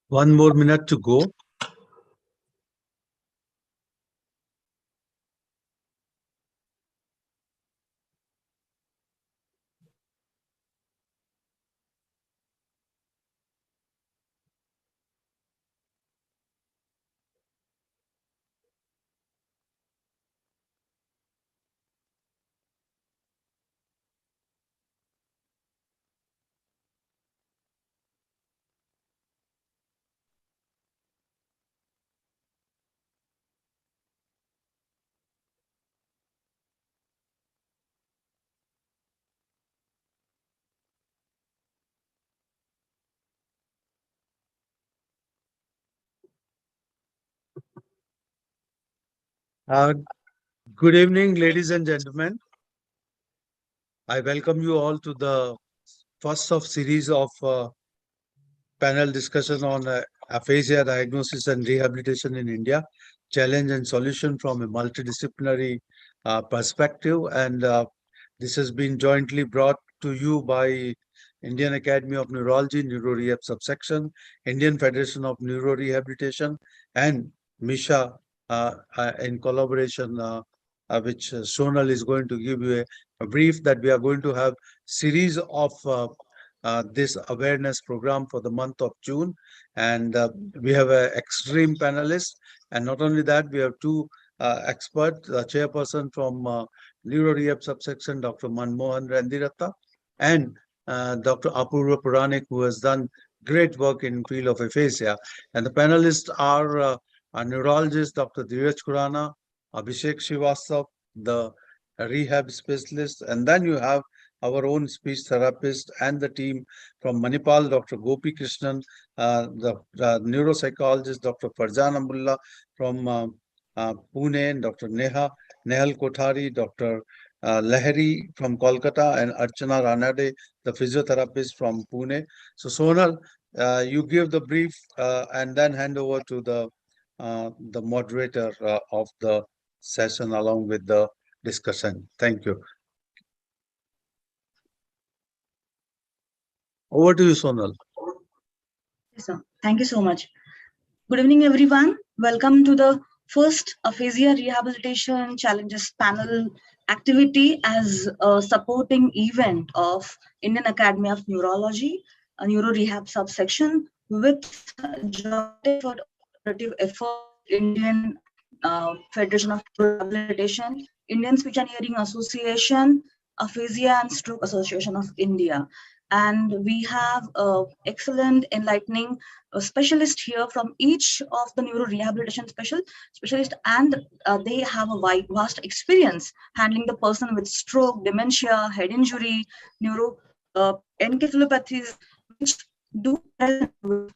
One more minute to go. Good evening, ladies and gentlemen. I welcome you all to the first of series of panel discussion on aphasia diagnosis and rehabilitation in India, challenge and solution from a multidisciplinary perspective. And this has been jointly brought to you by Indian Academy of Neurology, Neuro Rehab subsection, Indian Federation of Neuro Rehabilitation, and MISHA in collaboration, which Sonal is going to give you a brief that we are going to have series of this awareness program for the month of June. And we have an extreme panelist. And not only that, we have two experts, the chairperson from Neuro Rehab subsection, Dr. Manmohan Randiratta, and Dr. Apurva Puranik, who has done great work in field of aphasia. And the panelists are a neurologist, Dr. Dheeraj Khurana, Abhishek Srivastav, the rehab specialist, and then you have our own speech therapist and the team from Manipal, Dr. Gopi Krishnan, the neuropsychologist, Dr. Farjan Ambulla from Pune, Dr. Nehal Kothari, Dr. Lahiri from Kolkata, and Archana Ranade, the physiotherapist from Pune. So, Sonal, you give the brief and then hand over to the moderator of the session along with the discussion. Thank you. Over to you, Sonal. Yes, sir. Thank you so much. Good evening, everyone. Welcome to the first Aphasia Rehabilitation Challenges panel activity as a supporting event of Indian Academy of Neurology, a Neuro Rehab subsection with joint effort, collaborative effort, Indian Federation of Rehabilitation, Indian Speech and Hearing Association, Aphasia and Stroke Association of India. And we have excellent, enlightening specialist here from each of the neuro rehabilitation specialist, and they have a vast experience handling the person with stroke, dementia, head injury, neuro encephalopathies, which do present with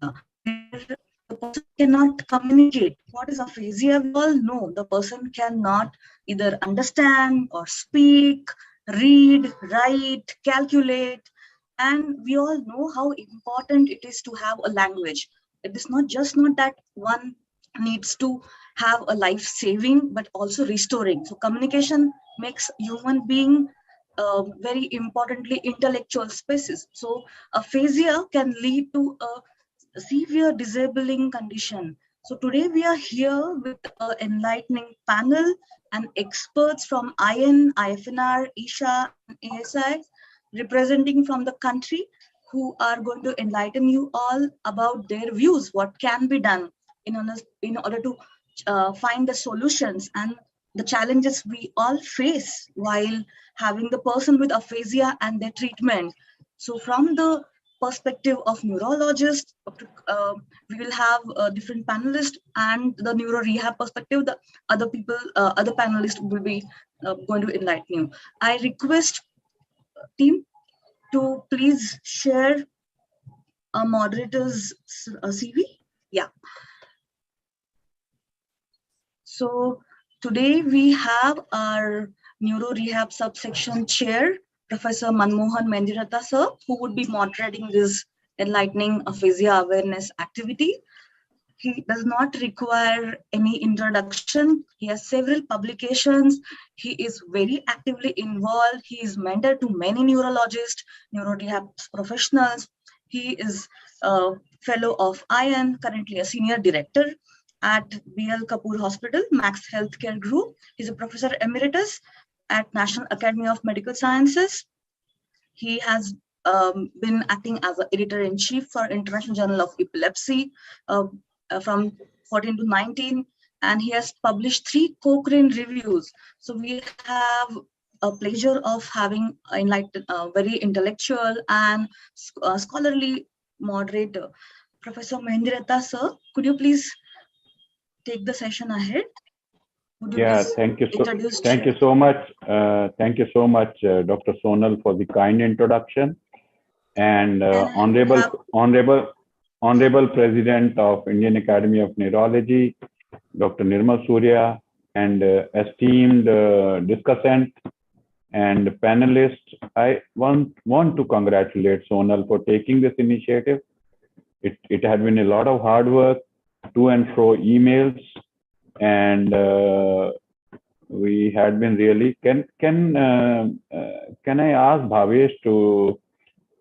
the person cannot communicate. What is aphasia? We all know the person cannot either understand or speak, read, write, calculate, and we all know how important it is to have a language. It is not that one needs to have a life saving, but also restoring. So communication makes human being very importantly intellectual species. So aphasia can lead to a severe disabling condition. So today we are here with an enlightening panel and experts from IAN, IFNR, ISHA-ASAI, representing from the country, who are going to enlighten you all about their views, what can be done in order to find the solutions and the challenges we all face while having the person with aphasia and their treatment. So from the perspective of neurologists, we will have different panelists, and the neuro rehab perspective, the other people, other panelists will be going to enlighten you. I request team to please share a moderator's CV. Yeah. So today we have our neuro rehab subsection chair, Professor Manmohan Randiratta sir, who would be moderating this enlightening aphasia awareness activity. He does not require any introduction. He has several publications. He is very actively involved. He is mentor to many neurologists, neuro rehab professionals, He is a fellow of IAN, currently a senior director at BL Kapoor Hospital, Max Healthcare Group. He's a professor emeritus at National Academy of Medical Sciences. He has been acting as an editor-in-chief for International Journal of Epilepsy from 14 to 19, and he has published 3 Cochrane reviews. So we have a pleasure of having enlightened, very intellectual and scholarly moderator, Professor Mahendrata sir. Could you please take the session ahead? Would you Yeah, please thank you introduce? thank you so much. Thank you so much, Dr. Sonal, for the kind introduction, and honorable President of Indian Academy of Neurology, Dr. Nirmal Surya, and esteemed discussant and panelists. I want to congratulate Sonal for taking this initiative. It had been a lot of hard work, to and fro emails, and we had been really. Can I ask Bhavesh to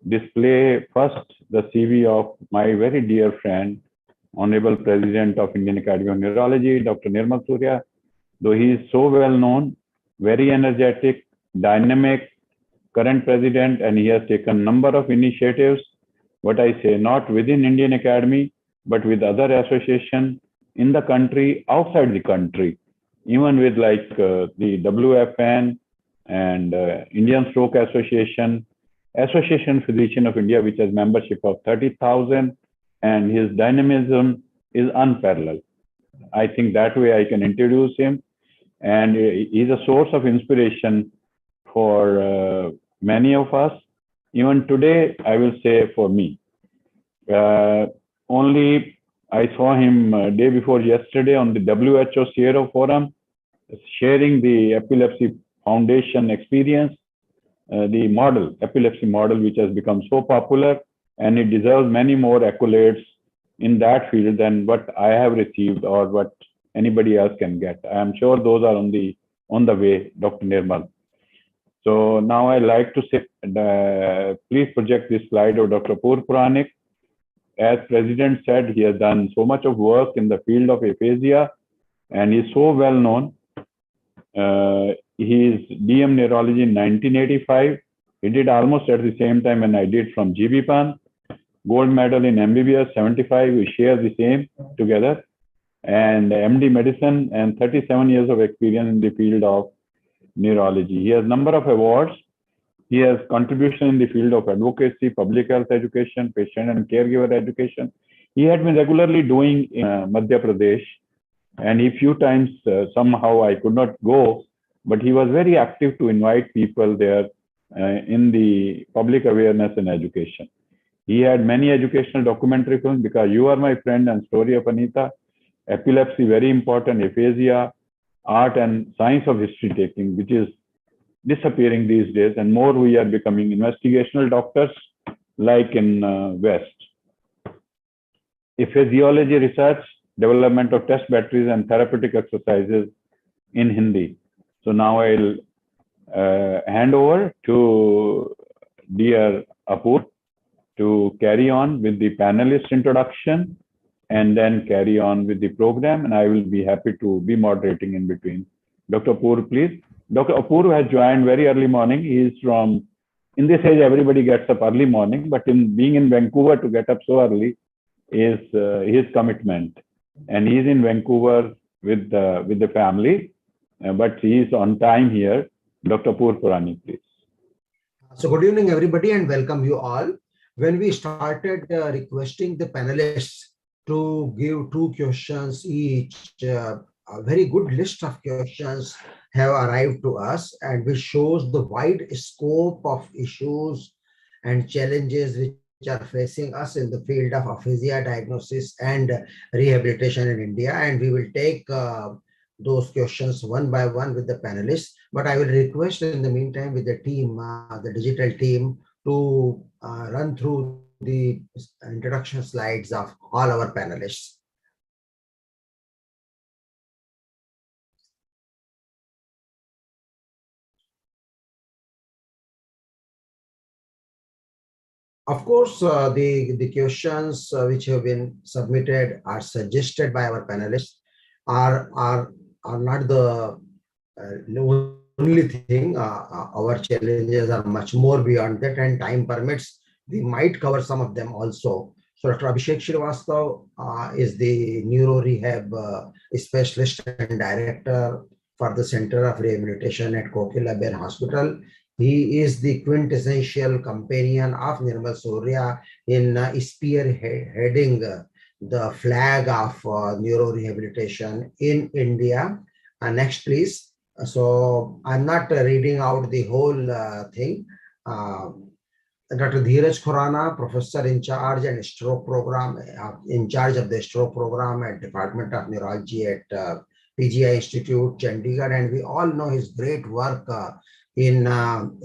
display first the CV of my very dear friend, Honorable President of Indian Academy of Neurology, Dr. Nirmal Surya. Though he is so well known, very energetic, dynamic, current president, and he has taken number of initiatives, what I say, not within Indian Academy, but with other associations in the country, outside the country, even with like the WFN and Indian Stroke Association, Association Physician of India, which has membership of 30,000, and his dynamism is unparalleled. I think that way I can introduce him, and he's a source of inspiration for many of us. Even today, I will say for me. Only I saw him day before yesterday on the WHO Sierra Forum, sharing the Epilepsy Foundation experience, the model, epilepsy model, which has become so popular, and it deserves many more accolades in that field than what I have received or what anybody else can get. I am sure those are on the way, Dr. Nirmal. So now I like to say, please project this slide of Dr. Apoor Puranik. As President said, he has done so much of work in the field of aphasia, and he's so well known. He is DM Neurology in 1985. He did almost at the same time when I did from GBPAN. Gold medal in MBBS 75. We share the same together. And MD Medicine and 37 years of experience in the field of neurology. He has number of awards. He has contribution in the field of advocacy, public health education, patient and caregiver education. He had been regularly doing in Madhya Pradesh, and a few times somehow I could not go, but he was very active to invite people there in the public awareness and education. He had many educational documentary films, Because You Are My Friend and Story of Anita, Epilepsy, very important, Aphasia, Art and Science of History Taking, which is disappearing these days, and more we are becoming investigational doctors like in West. Physiology research, development of test batteries and therapeutic exercises in Hindi. So now I'll hand over to dear Apoor to carry on with the panelist introduction and then carry on with the program, and I will be happy to be moderating in between. Dr. Apoor, please. Dr. Apoor has joined very early morning. He is from, in this age, everybody gets up early morning, but in being in Vancouver to get up so early is his commitment. And he's in Vancouver with the family, but he is on time here. Dr. Apoor Puranik, please. So good evening, everybody, and welcome you all. When we started requesting the panelists to give 2 questions each, a very good list of questions have arrived to us, and which shows the wide scope of issues and challenges which are facing us in the field of aphasia diagnosis and rehabilitation in India. And we will take those questions one by one with the panelists. But I will request in the meantime with the team, the digital team, to run through the introduction slides of all our panelists. Of course, the questions which have been submitted are suggested by our panelists are not the only thing. Our challenges are much more beyond that, and time permits, we might cover some of them also. So Dr. Abhishek Srivastava is the neuro rehab specialist and director for the Center of Rehabilitation at Kokila Hospital. He is the quintessential companion of Nirmal Surya in spearheading the flag of neuro rehabilitation in India. Next, please. So I'm not reading out the whole thing. Dr. Dheeraj Khurana, professor in charge and stroke program, in charge of the stroke program at Department of Neurology at PGI Institute, Chandigarh, and we all know his great work in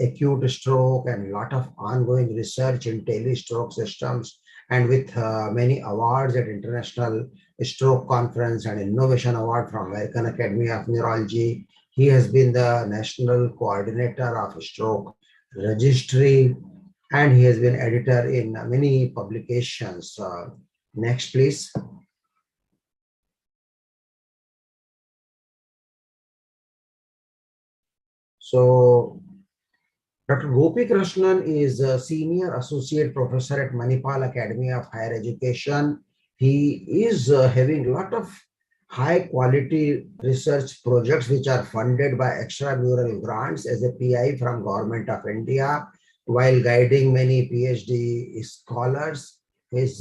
acute stroke and a lot of ongoing research in tele-stroke systems, and with many awards at International Stroke Conference and Innovation Award from American Academy of Neurology. He has been the national coordinator of stroke registry, and he has been editor in many publications. Next, please. So, Dr. Gopi Krishnan is a senior associate professor at Manipal Academy of Higher Education. He is having a lot of high quality research projects which are funded by extramural grants as a PI from Government of India, while guiding many PhD scholars. His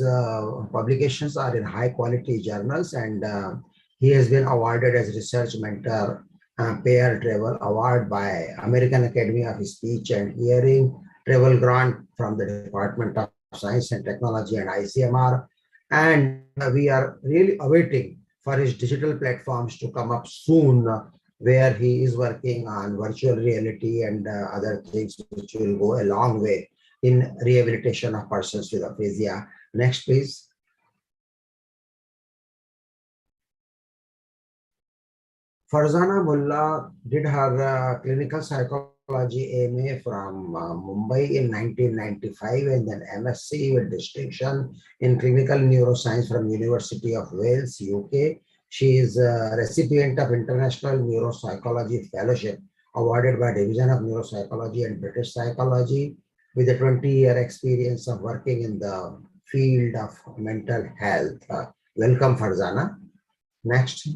publications are in high quality journals, and he has been awarded as research mentor Pair Travel Award by American Academy of Speech and Hearing, Travel Grant from the Department of Science and Technology and ICMR. And we are really awaiting for his digital platforms to come up soon, where he is working on virtual reality and other things which will go a long way in rehabilitation of persons with aphasia. Next, please. Farzana Mullah did her clinical psychology MA from Mumbai in 1995, and then MSc with distinction in clinical neuroscience from University of Wales, UK. She is a recipient of International Neuropsychology Fellowship awarded by Division of Neuropsychology and British Psychology, with a 20-year experience of working in the field of mental health. Welcome, Farzana. Next.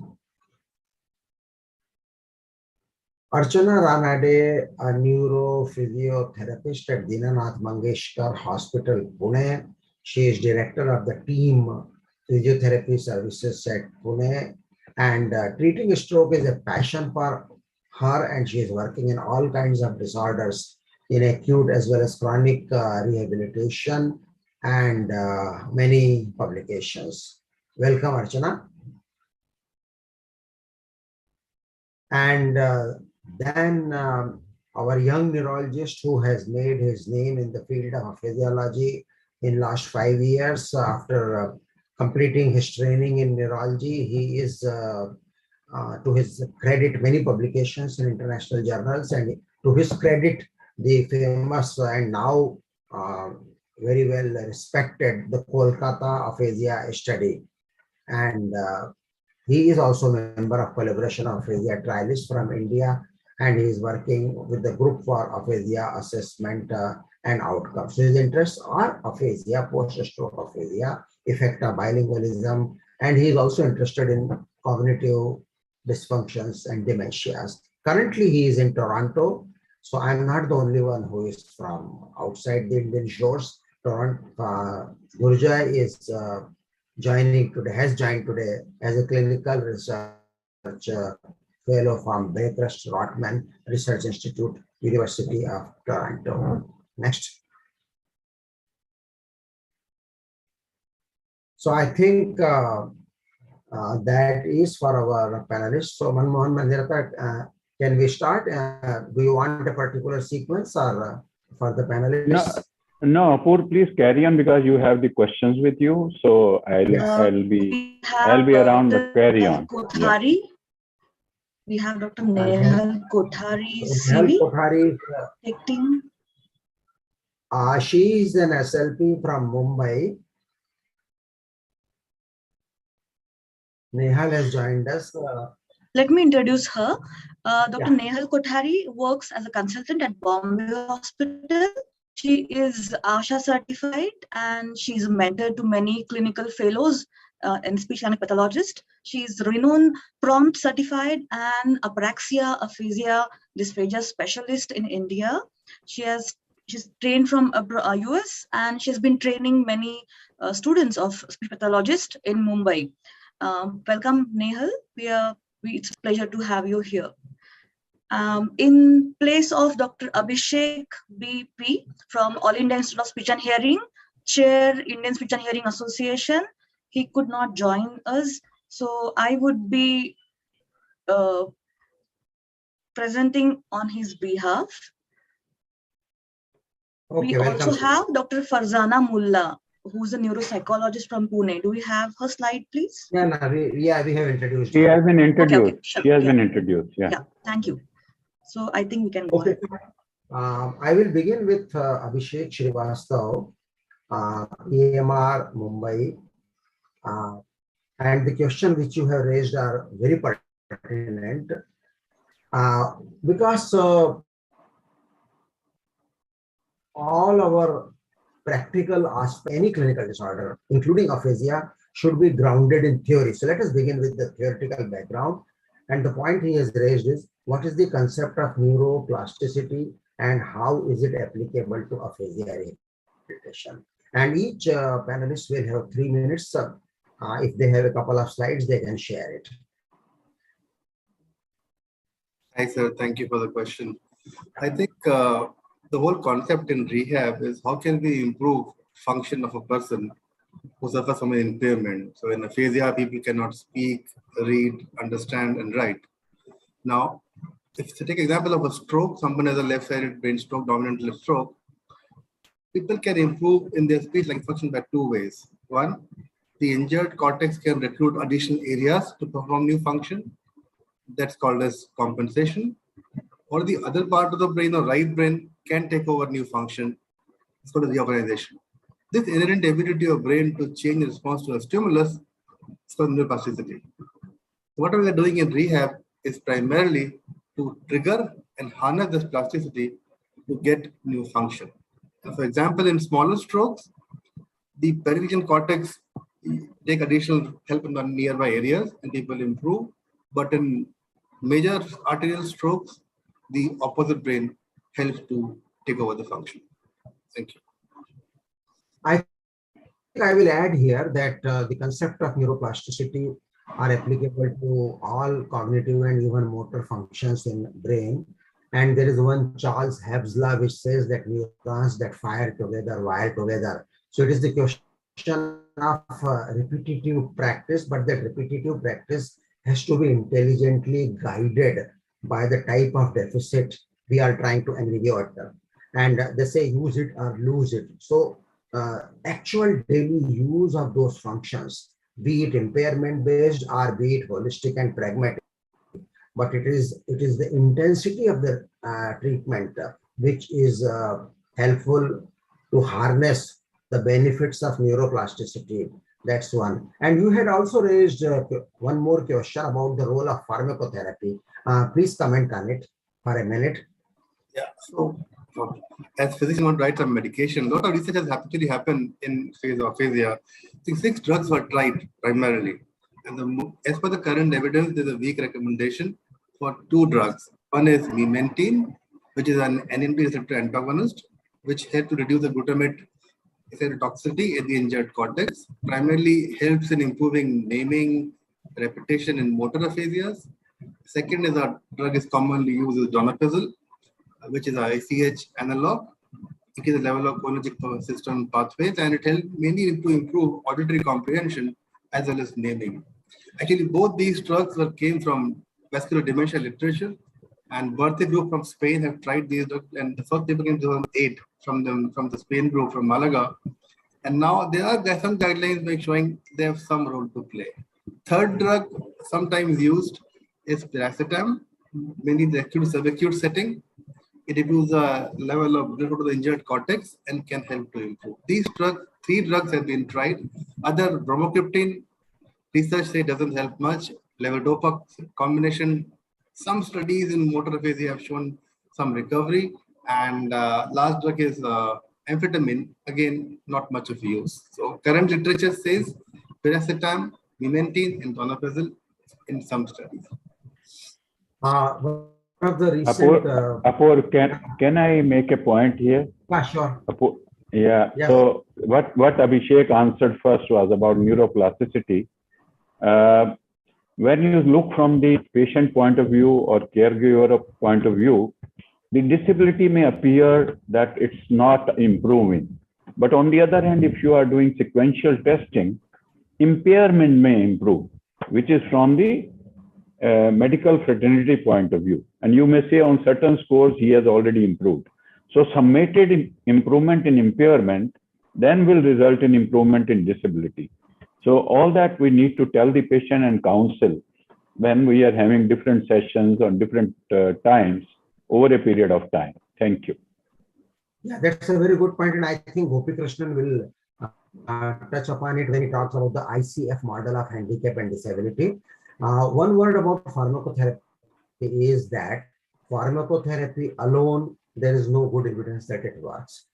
Archana Ranade, a neurophysiotherapist at Dinanath Mangeshkar Hospital, Pune. She is director of the team physiotherapy services at Pune, and treating stroke is a passion for her, and she is working in all kinds of disorders in acute as well as chronic rehabilitation, and many publications. Welcome, Archana. And then our young neurologist who has made his name in the field of physiology in last 5 years after completing his training in neurology. He is, to his credit, many publications in international journals, and to his credit, the famous and now very well respected the Kolkata Aphasia study. And he is also a member of Collaboration of Aphasia Trialists from India, and he is working with the group for aphasia assessment and outcomes. So his interests are aphasia, post-stroke aphasia, effect of bilingualism, and he is also interested in cognitive dysfunctions and dementias. Currently, he is in Toronto, so I'm not the only one who is from outside the Indian shores. Gurjay is joining today, has joined today as a clinical research fellow from Bathurst Rotman Research Institute, University of Toronto. Next. So I think that is for our panelists. So Manmohan Mandirata, can we start? Do you want a particular sequence or for the panelists? No, Apur, please carry on because you have the questions with you. So I'll be around, but carry on. Kothari. Yeah. We have Dr. Nehal Kothari CV. Kothari She is an SLP from Mumbai. Nehal has joined us. Let me introduce her. Dr. Yeah. Nehal Kothari works as a consultant at Bombay Hospital. She is ASHA certified and she's a mentor to many clinical fellows and speech language pathologist. She is renowned prompt certified and Apraxia, Aphasia, dysphagia specialist in India. She's trained from US and she's been training many students of speech pathologists in Mumbai. Welcome, Nehal. It's a pleasure to have you here. In place of Dr. Abhishek BP from All India Institute of Speech and Hearing, Chair, Indian Speech and Hearing Association, he could not join us. So I would be presenting on his behalf. Okay, We also welcome. have Dr. Farzana Mullah, who's a neuropsychologist from Pune. Do we have her slide, please? Yeah, no, we have introduced. She has been introduced. Okay, sure. She has been introduced. Yeah. Yeah, thank you. So I think we can go Okay. ahead. I will begin with Abhishek Srivastav, EMR Mumbai. And the question which you have raised are very pertinent because all our practical aspect, any clinical disorder, including aphasia, should be grounded in theory. So let us begin with the theoretical background. And the point he has raised is, what is the concept of neuroplasticity and how is it applicable to aphasia rehabilitation? And each panelist will have 3 minutes. If they have a couple of slides, they can share it. Hi, sir. Thank you for the question. I think the whole concept in rehab is how can we improve function of a person who suffers from an impairment. So in aphasia, people cannot speak, read, understand, and write. Now, if you take example of a stroke, someone has a left-sided brain stroke, dominant left stroke, people can improve in their speech language function by 2 ways. One, the injured cortex can recruit additional areas to perform new function. That's called as compensation. Or the other part of the brain, or right brain, can take over new function. It's called reorganization. This inherent ability of brain to change in response to a stimulus is called neuroplasticity. What we are doing in rehab is primarily to trigger and harness this plasticity to get new function. And for example, in smaller strokes, the peripheral cortex take additional help in the nearby areas and people improve. But in major arterial strokes, the opposite brain helps to take over the function. Thank you. I will add here that the concept of neuroplasticity are applicable to all cognitive and even motor functions in brain. And there is one Charles Hebb's law which says that neurons that fire together wire together. So it is the question of repetitive practice, but that repetitive practice has to be intelligently guided by the type of deficit we are trying to alleviate. And they say use it or lose it. So actual daily use of those functions, be it impairment based or be it holistic and pragmatic, but it is the intensity of the treatment which is helpful to harness the benefits of neuroplasticity. That's one. And you had also raised one more question about the role of pharmacotherapy. Please comment on it for a minute. Yeah. So as physicians want to write some medication, a lot of research has actually happened in phase of aphasia. I think 6 drugs were tried primarily. And as per the current evidence, there's a weak recommendation for 2 drugs. One is mementine, which is an NMDA receptor antagonist, which helps to reduce the glutamate toxicity in the injured cortex, primarily helps in improving naming, repetition in motor aphasias. Second is a drug is commonly used as donepezil, which is a ICH analog. It is a level of cholinergic system pathways, and it helps mainly to improve auditory comprehension as well as naming. Actually, both these drugs came from vascular dementia literature, and Berthe group from Spain have tried these drugs, and the first paper came in 2008 from the Spain group from Malaga. And now there are some guidelines showing they have some role to play. Third drug sometimes used is piracetam, mainly in the acute subacute setting. it improves the level of blood flow to the injured cortex and can help to improve. These three drugs have been tried. Other bromocriptine research say doesn't help much. Levodopa combination, some studies in motor aphasia have shown some recovery. And last drug is amphetamine, again, not much of use. So current literature says piracetam, memantine, and donepezil in some studies. One of the recent. Apur, can I make a point here? Yeah, sure. Apur, yeah. Yes. So what Abhishek answered first was about neuroplasticity. When you look from the patient point of view or caregiver point of view, the disability may appear that it's not improving. But on the other hand, if you are doing sequential testing, impairment may improve, which is from the medical fraternity point of view. And you may say on certain scores, he has already improved. So summated improvement in impairment then will result in improvement in disability. So all that we need to tell the patient and counsel when we are having different sessions on different times over a period of time. Thank you. Yeah, that's a very good point, and I think Gopi Krishnan will touch upon it when he talks about the ICF model of handicap and disability. One word about pharmacotherapy is that pharmacotherapy alone, there is no good evidence that it works.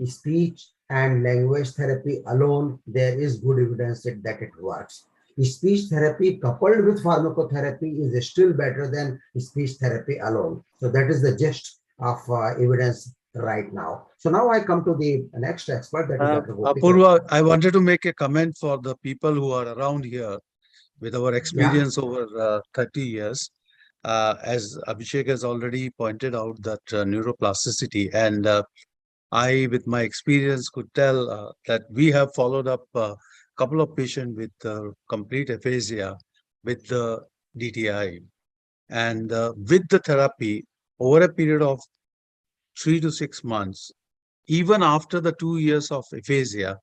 Speech and language therapy alone, there is good evidence that it works. Speech therapy coupled with pharmacotherapy is still better than speech therapy alone. So that is the gist of evidence right now. So now I come to the next expert, that is Dr. Gopi. Apurva, I wanted to make a comment for the people who are around here with our experience over 30 years. As Abhishek has already pointed out, that neuroplasticity, and I, with my experience, could tell that we have followed up a couple of patients with complete aphasia with the DTI. And with the therapy, over a period of 3 to 6 months, even after the 2 years of aphasia,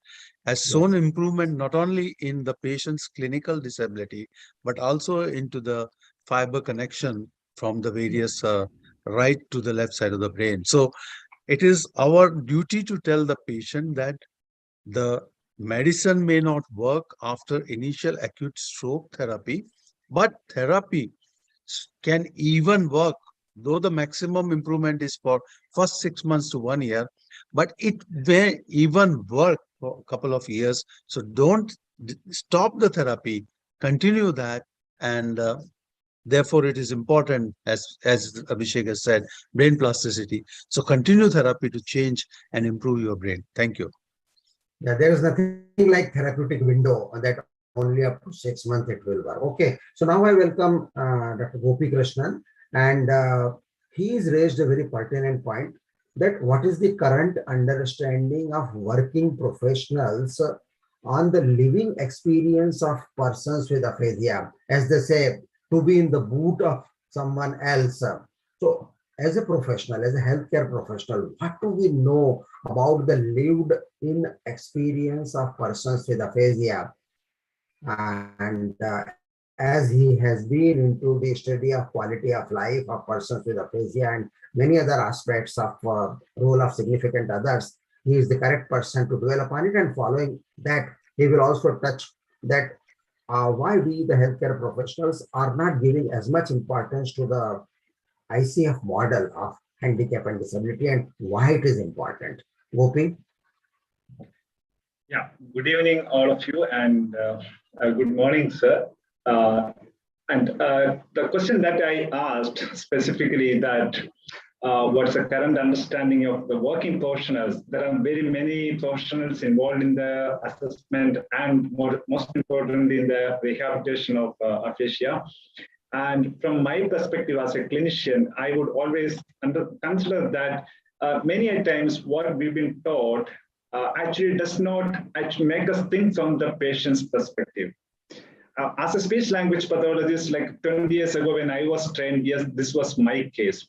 has shown improvement not only in the patient's clinical disability, but also into the fiber connection from the various right to the left side of the brain. So it is our duty to tell the patient that the medicine may not work after initial acute stroke therapy, but therapy can even work, though the maximum improvement is for first 6 months to 1 year, but it may even work for a couple of years. So don't stop the therapy, continue that, and therefore it is important, as Abhishek has said, brain plasticity. So continue therapy to change and improve your brain. Thank you. Yeah, there is nothing like therapeutic window that only up to 6 months it will work. Okay, so now I welcome Dr. Gopi Krishnan, and he has raised a very pertinent point, that what is the current understanding of working professionals on the living experience of persons with aphasia, as they say, to be in the boot of someone else. So as a professional, as a healthcare professional, what do we know about the lived in experience of persons with aphasia? And as he has been into the study of quality of life of persons with aphasia and many other aspects of role of significant others, he is the correct person to dwell upon it. And following that, he will also touch that why we, the healthcare professionals, are not giving as much importance to the ICF model of handicap and disability and why it is important. Gopi? Yeah, good evening, all of you, and good morning, sir. The question that I asked specifically, that what's the current understanding of the working professionals? There are very many professionals involved in the assessment and most importantly in the rehabilitation of aphasia. And from my perspective as a clinician, I would always consider that many a times what we've been taught actually does not actually make us think from the patient's perspective. As a speech language pathologist, like 20 years ago when I was trained, yes, this was my case.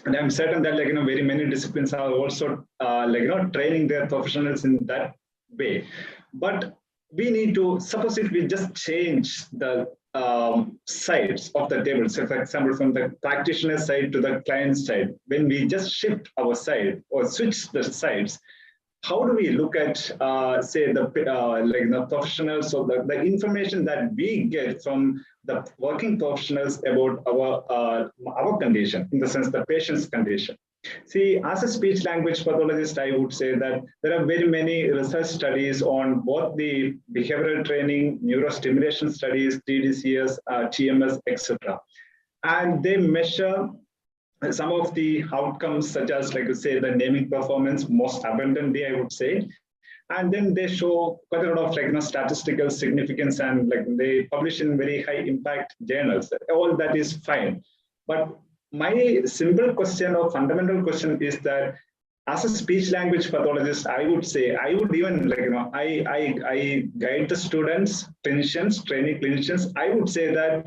And I'm certain that very many disciplines are also training their professionals in that way. But we need to, suppose if we just change the sides of the table. So, for example, from the practitioner side to the client side, when we just shift our side or switch the sides, how do we look at, say, the like the professionals or the information that we get from the working professionals about our condition, in the sense the patient's condition? See, as a speech language pathologist, I would say that there are very many research studies on both the behavioral training, neurostimulation studies, TDCS, TMS, etc. And they measure some of the outcomes, such as, like you say, the naming performance, most abundantly, I would say. And then they show quite a lot of, like, statistical significance, and like they publish in very high impact journals. All that is fine. But my simple question or fundamental question is that, as a speech language pathologist, I would say, I would even, like, I guide the students, clinicians, training clinicians. I would say that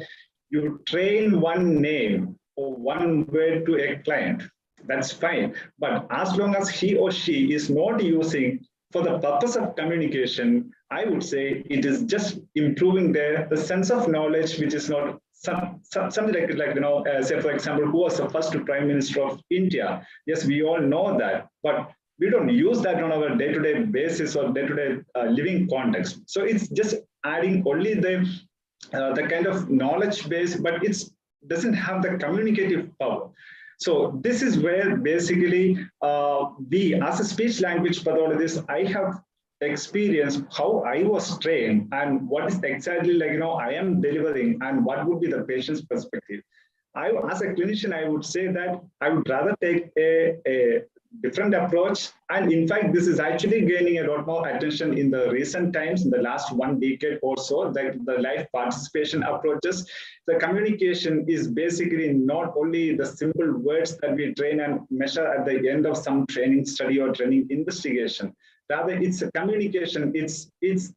you train one name or one word to a client, that's fine. But as long as he or she is not using for the purpose of communication, I would say it is just improving the sense of knowledge, which is not something like say, for example, who was the first Prime Minister of India? Yes, we all know that, but we don't use that on our day-to-day basis or day-to-day living context. So it's just adding only the kind of knowledge base, but it doesn't have the communicative power. So this is where basically we, as a speech language pathologist, I have experienced how I was trained and what is exactly, like, I am delivering and what would be the patient's perspective. As a clinician, I would say that I would rather take a different approach. And in fact, this is actually gaining a lot more attention in the recent times, in the last 1 decade or so, that the live participation approaches. The communication is basically not only the simple words that we train and measure at the end of some training study or training investigation. Rather, it's a communication. It's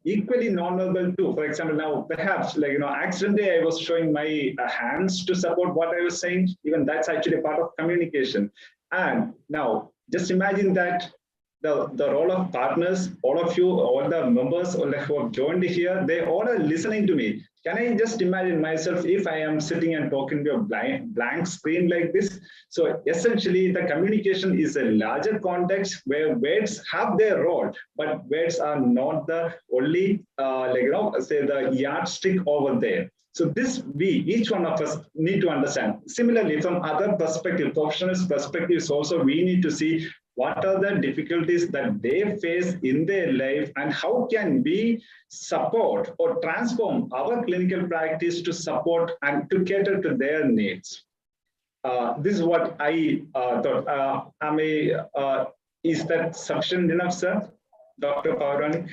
equally nonverbal too. For example, now perhaps, like, accidentally I was showing my hands to support what I was saying. Even that's actually part of communication. And now, just imagine that the role of partners, all of you, all the members who have joined here, they all are listening to me. Can I just imagine myself if I am sitting and talking to a blank screen like this? So essentially, the communication is a larger context where words have their role, but words are not the only, say, the yardstick over there. So this, each one of us need to understand. Similarly, from other perspectives, professionals' perspectives also, we need to see what are the difficulties that they face in their life and how can we support or transform our clinical practice to support and to cater to their needs. This is what I thought. Is that sufficient enough, sir? Dr. Paurani?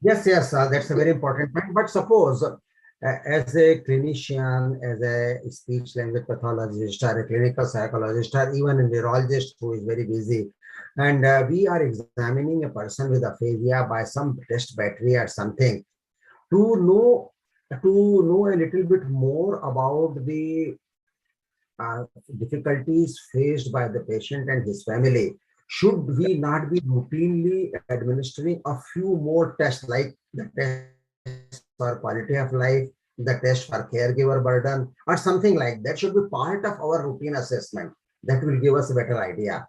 Yes, that's a very important point. But suppose as a clinician, as a speech language pathologist, or a clinical psychologist, or even a neurologist who is very busy, and we are examining a person with aphasia by some test battery or something, to know a little bit more about the difficulties faced by the patient and his family, should we not be routinely administering a few more tests, like the test for quality of life, the test for caregiver burden, or something like that? Should be part of our routine assessment. That will give us a better idea.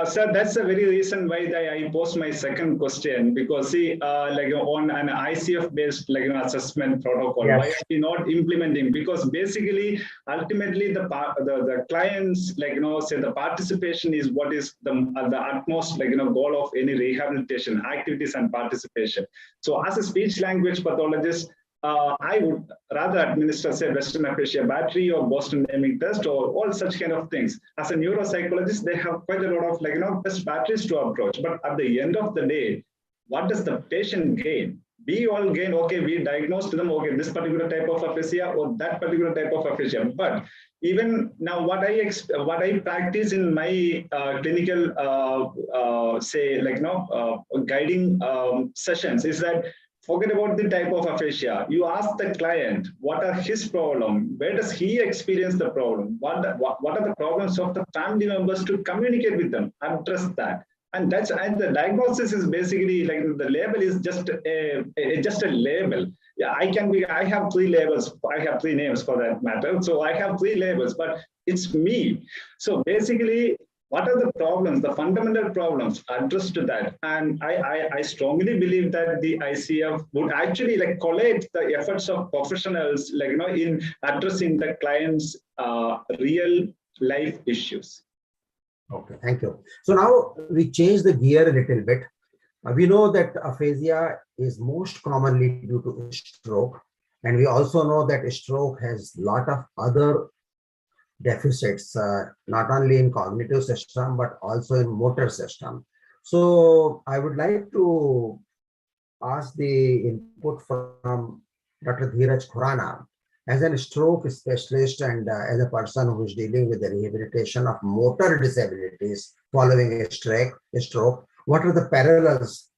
Sir, that's the very reason why I posed my second question, because see, like on an ICF-based assessment protocol, Yes. why are we not implementing? Because basically, ultimately, the clients, say the participation is what is the utmost goal of any rehabilitation activities and participation. So, as a speech language pathologist, I would rather administer, say, Western Aphasia battery or Boston naming test or all such kind of things. As a neuropsychologist, they have quite a lot of test batteries to approach. But at the end of the day, what does the patient gain? We all gain, okay, we diagnosed them, okay, this particular type of aphasia or that particular type of aphasia. But even now, what I practice in my clinical, guiding sessions is that, forget about the type of aphasia. You ask the client, what are his problem? Where does he experience the problem? What are the problems of the family members to communicate with them, address that. And the diagnosis is basically the label is just a label. Yeah, I have three labels. I have three names for that matter. So I have three labels, but it's me. So basically, what are the problems, the fundamental problems addressed to that? And I strongly believe that the ICF would actually like collate the efforts of professionals, like, in addressing the client's real life issues. Okay, thank you. So now we change the gear a little bit. We know that aphasia is most commonly due to stroke. And we also know that stroke has a lot of other deficits, not only in cognitive system, but also in motor system. So I would like to ask the input from Dr. Dheeraj Khurana. As a stroke specialist and as a person who is dealing with the rehabilitation of motor disabilities following a stroke, what are the parallels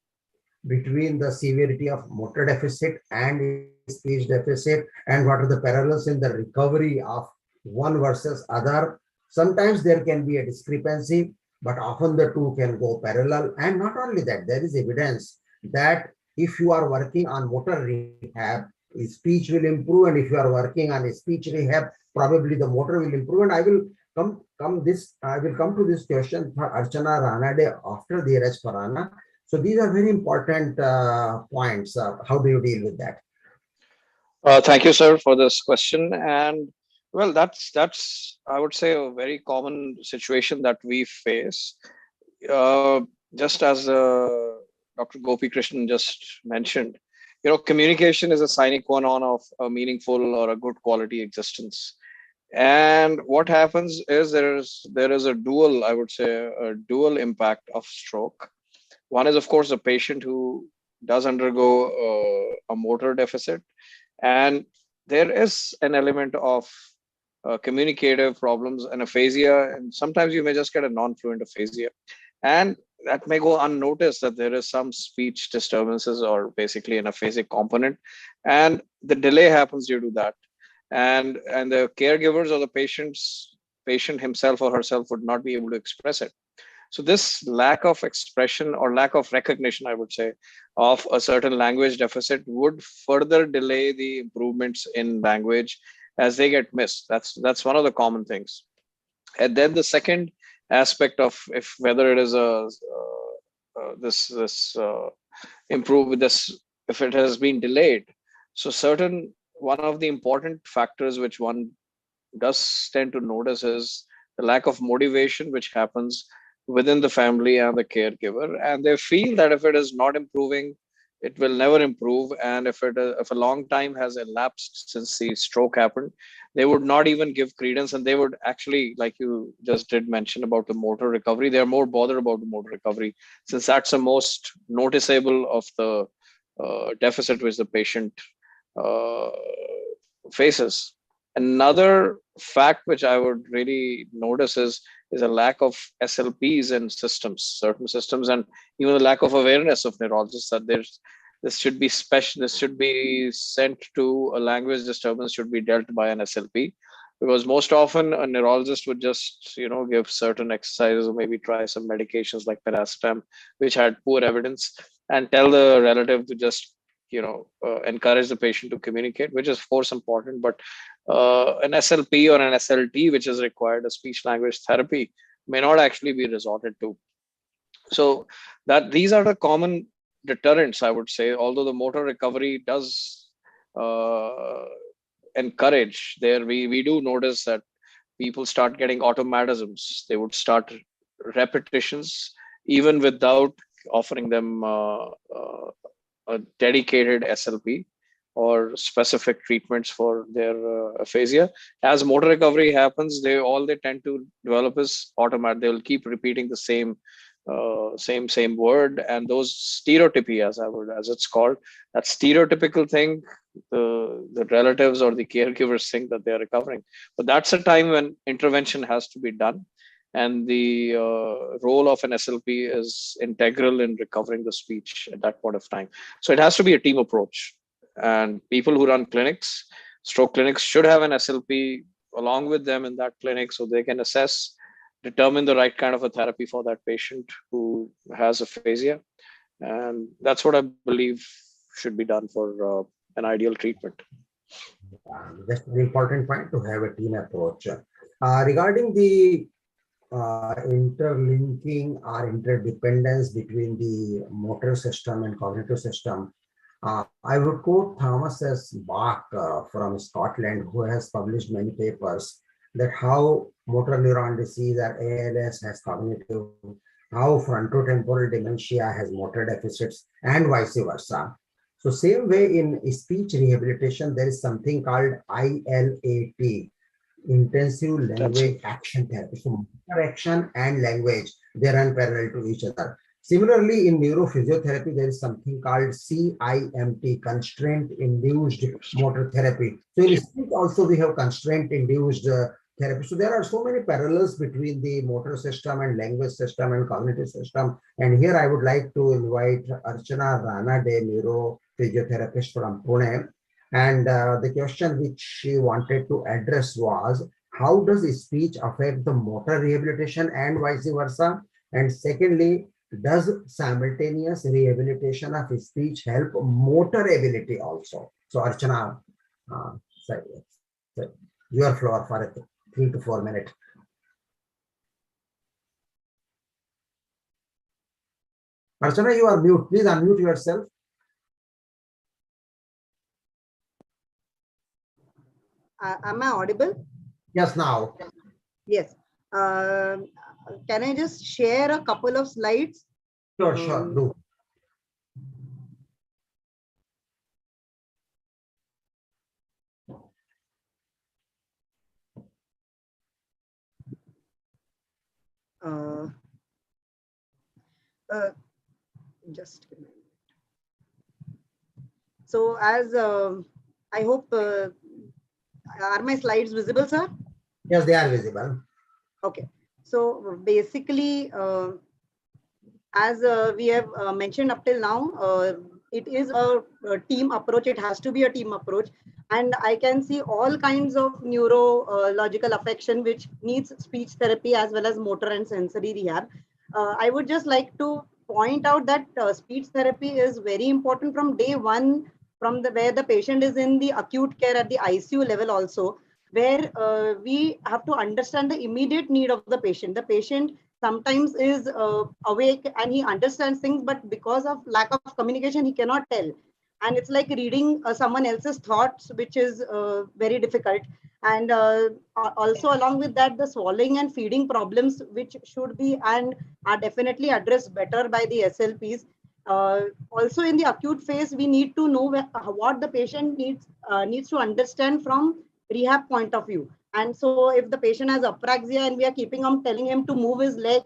between the severity of motor deficit and speech deficit, and what are the parallels in the recovery of one versus other? Sometimes there can be a discrepancy, but often the two can go parallel. And not only that, there is evidence that if you are working on motor rehab, speech will improve, and if you are working on a speech rehab, probably the motor will improve. And I will come to this question for Archana Ranade after Dheeraj Khurana. So these are very important points. How do you deal with that? Thank you, sir, for this question. And well, that's I would say a very common situation that we face. Just as Dr. Gopi Krishnan just mentioned, communication is a sine qua non of a meaningful or a good quality existence. And what happens is there is a dual, I would say, a dual impact of stroke. One is, of course, a patient who does undergo a motor deficit, and there is an element of communicative problems and aphasia, and sometimes you may just get a non-fluent aphasia, and that may go unnoticed that there is some speech disturbances or basically an aphasic component, and the delay happens due to that, and the caregivers or the patient himself or herself would not be able to express it. So this lack of expression or lack of recognition, I would say, of a certain language deficit would further delay the improvements in language as they get missed. That's one of the common things. And then the second aspect of whether it is if it has been delayed. So one of the important factors which one does tend to notice is the lack of motivation which happens within the family and the caregiver, and they feel that if it is not improving, it will never improve, and if a long time has elapsed since the stroke happened, they would not even give credence, and they would actually, like you just did mention about the motor recovery, they're more bothered about the motor recovery, since that's the most noticeable of the deficit which the patient faces. Another fact which I would really notice is a lack of SLPs in certain systems, and even the lack of awareness of neurologists that this should be sent to a language disturbance, should be dealt by an SLP, because most often a neurologist would just give certain exercises or maybe try some medications like paracetam, which had poor evidence, and tell the relative to just encourage the patient to communicate, which is of course important, but an SLP or an SLT, which is required, a speech language therapy, may not actually be resorted to. So these are the common deterrents, I would say, although the motor recovery does encourage there. We do notice that people start getting automatisms. They would start repetitions even without offering them a dedicated SLP or specific treatments for their aphasia. As motor recovery happens, all they tend to develop is automatic. They will keep repeating the same word, and those stereotypy, as it's called, that stereotypical thing, the relatives or the caregivers think that they are recovering, but that's a time when intervention has to be done, and the role of an SLP is integral in recovering the speech at that point of time. So it has to be a team approach, and people who run clinics, stroke clinics, should have an SLP along with them in that clinic, so they can assess, determine the right kind of a therapy for that patient who has aphasia. And that's what I believe should be done for an ideal treatment. That's an important point, to have a team approach. Regarding the interlinking or interdependence between the motor system and cognitive system, I would quote Thomas S. Bach from Scotland, who has published many papers, that how motor neuron disease or ALS has cognitive, how frontotemporal dementia has motor deficits, and vice versa. So same way in speech rehabilitation, there is something called ILAT, intensive language action therapy. So motor action and language, they run parallel to each other. Similarly, in neurophysiotherapy, there is something called CIMT, constraint-induced motor therapy. So in speech also we have constraint-induced therapy. So there are so many parallels between the motor system and language system and cognitive system. And here I would like to invite Archana Ranade, neurophysiotherapist from Pune. And the question which she wanted to address was, how does speech affect the motor rehabilitation and vice versa? And secondly, does simultaneous rehabilitation of speech help motor ability also? So Archana, your floor for 3 to 4 minutes. Archana, you are mute. Please unmute yourself. Am I audible? Yes, now. Yes. Can I just share a couple of slides? Sure, do. Just a minute. So as I hope, are my slides visible, sir? Yes, they are visible. Okay. So basically, as we have mentioned up till now, it is a team approach. It has to be a team approach. And I can see all kinds of neurological affection which needs speech therapy as well as motor and sensory rehab. I would just like to point out that speech therapy is very important from day one, from where the patient is in the acute care at the ICU level also, where we have to understand the immediate need of the patient. The patient sometimes is awake and he understands things, but because of lack of communication, he cannot tell. And it's like reading someone else's thoughts, which is very difficult. And also along with that, the swallowing and feeding problems, which should be and are definitely addressed better by the SLPs. Also in the acute phase, we need to know what the patient needs to understand from rehab point of view. And so if the patient has apraxia and we are keeping on telling him to move his leg,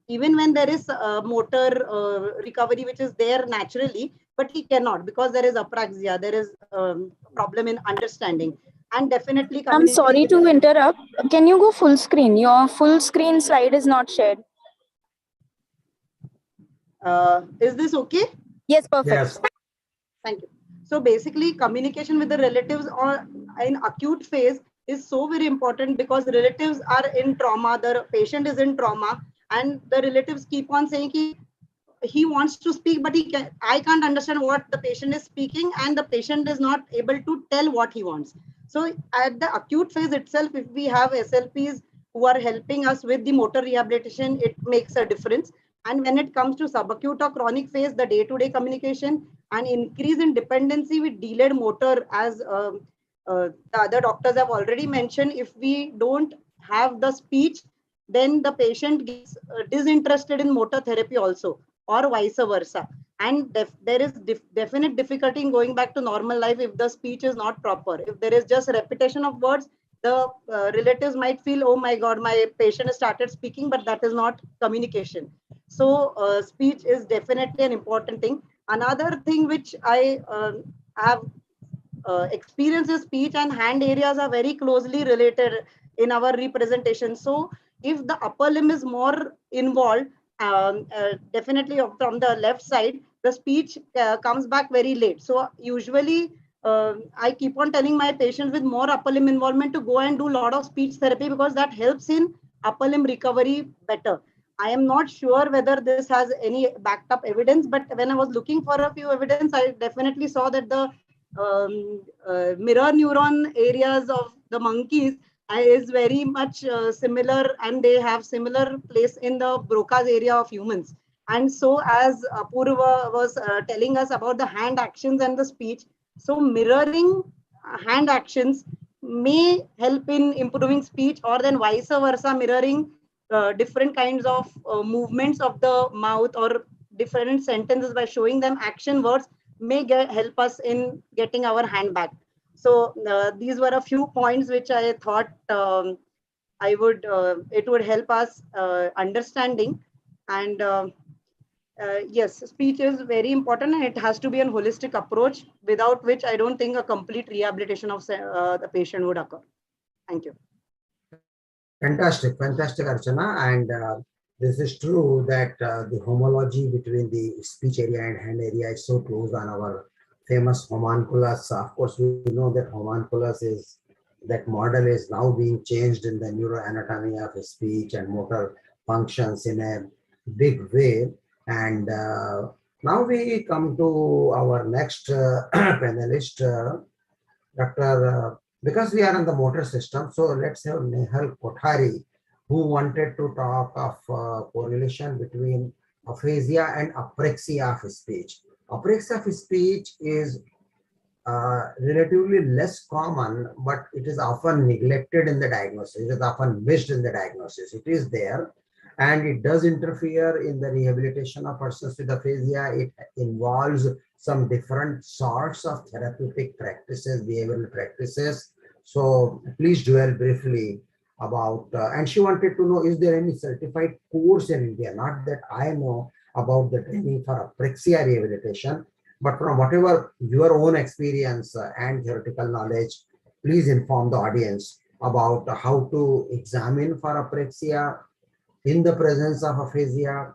even when there is motor recovery, which is there naturally, but he cannot because there is apraxia, there is problem in understanding. And definitely I'm sorry to interrupt. Can you go full screen? Your full screen slide is not shared. Is this okay? Yes, perfect. Yes. Thank you. So basically, communication with the relatives or in acute phase is so very important because relatives are in trauma, the patient is in trauma, and the relatives keep on saying he wants to speak, but I can't understand what the patient is speaking, and the patient is not able to tell what he wants. So at the acute phase itself, if we have SLPs who are helping us with the motor rehabilitation, it makes a difference. And when it comes to subacute or chronic phase, the day-to-day communication and increase in dependency with delayed motor, as the other doctors have already mentioned, if we don't have the speech, then the patient gets disinterested in motor therapy also, or vice versa. And there is definite difficulty in going back to normal life if the speech is not proper. If there is just repetition of words, the relatives might feel, oh my God, my patient has started speaking, but that is not communication. So speech is definitely an important thing. Another thing which I have experienced is speech and hand areas are very closely related in our representation. So if the upper limb is more involved, definitely from the left side, the speech comes back very late. So usually I keep on telling my patients with more upper limb involvement to go and do a lot of speech therapy because that helps in upper limb recovery better. I am not sure whether this has any backed up evidence, but when I was looking for a few evidence, I definitely saw that the mirror neuron areas of the monkeys is very much similar, and they have similar place in the Broca's area of humans. And so as Apurva was telling us about the hand actions and the speech, so mirroring hand actions may help in improving speech, or then vice versa, mirroring different kinds of movements of the mouth or different sentences by showing them action words may help us in getting our hand back. So these were a few points which I thought it would help us understanding. And yes, speech is very important, and it has to be a holistic approach, without which I don't think a complete rehabilitation of the patient would occur. Thank you. Fantastic, fantastic, Archana. And this is true that the homology between the speech area and hand area is so close on our famous homunculus. Of course, we know that homunculus is, that model is now being changed in the neuroanatomy of speech and motor functions in a big way. And now we come to our next panelist, Dr. Because we are in the motor system, so let's have Nehal Kothari, who wanted to talk of correlation between aphasia and apraxia of speech. Apraxia of speech is relatively less common, but it is often neglected in the diagnosis. It is often missed in the diagnosis. It is there, and it does interfere in the rehabilitation of persons with aphasia. It involves some different sorts of therapeutic practices, behavioral practices. So please dwell briefly about, and she wanted to know, is there any certified course in India? Not that I know about the training for apraxia rehabilitation, but from whatever your own experience and theoretical knowledge, please inform the audience about how to examine for apraxia in the presence of aphasia,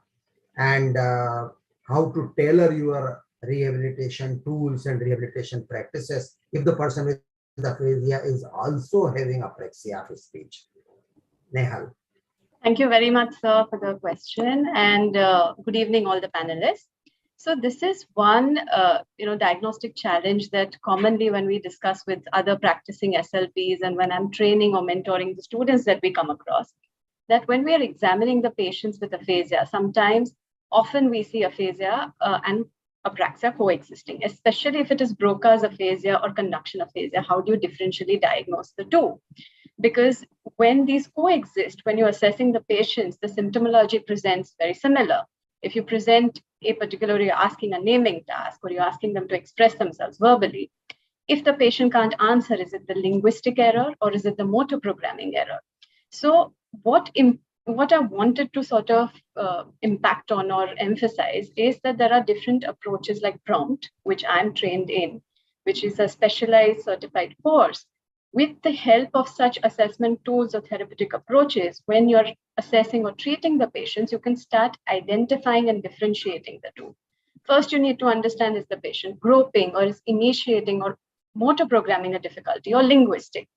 and how to tailor your rehabilitation tools and rehabilitation practices if the person with aphasia is also having apraxia of speech. Nehal. Thank you very much, sir, for the question, and good evening, all the panelists. So this is one, diagnostic challenge that commonly when we discuss with other practicing SLPs and when I'm training or mentoring the students that we come across, that when we are examining the patients with aphasia, often we see aphasia and apraxia coexisting, especially if it is Broca's aphasia or conduction aphasia. How do you differentially diagnose the two? Because when these coexist, when you're assessing the patients, the symptomology presents very similar. If you present a particular, you're asking a naming task or you're asking them to express themselves verbally, if the patient can't answer, is it the linguistic error or is it the motor programming error? So what I wanted to sort of impact on or emphasize is that there are different approaches like prompt, which I'm trained in, which is a specialized certified course. With the help of such assessment tools or therapeutic approaches, when you're assessing or treating the patients, you can start identifying and differentiating the two. First, you need to understand, is the patient groping or is initiating or motor programming a difficulty or linguistic?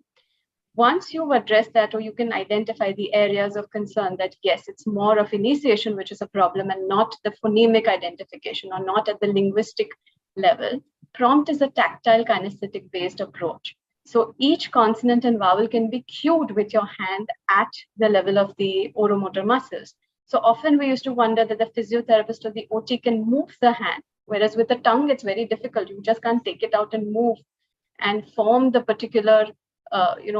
Once you've addressed that, or you can identify the areas of concern that, yes, it's more of initiation, which is a problem, and not the phonemic identification or not at the linguistic level, prompt is a tactile kinesthetic based approach. So each consonant and vowel can be cued with your hand at the level of the oromotor muscles. So often we used to wonder that the physiotherapist or the OT can move the hand, whereas with the tongue, it's very difficult. You just can't take it out and move and form the particular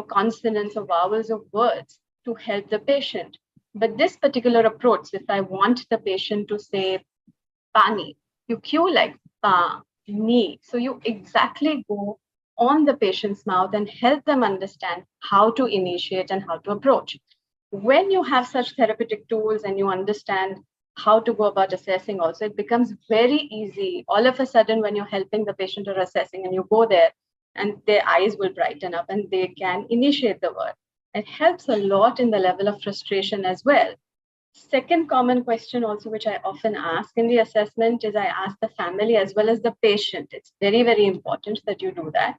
consonants or vowels of words to help the patient. But this particular approach, if I want the patient to say pani, you cue like pa, ni. So you exactly go on the patient's mouth and help them understand how to initiate and how to approach. When you have such therapeutic tools and you understand how to go about assessing also, it becomes very easy. All of a sudden, when you're helping the patient or assessing and you go there, and their eyes will brighten up and they can initiate the word. It helps a lot in the level of frustration as well. Second common question also, which I often ask in the assessment, is I ask the family as well as the patient. It's very, very important that you do that.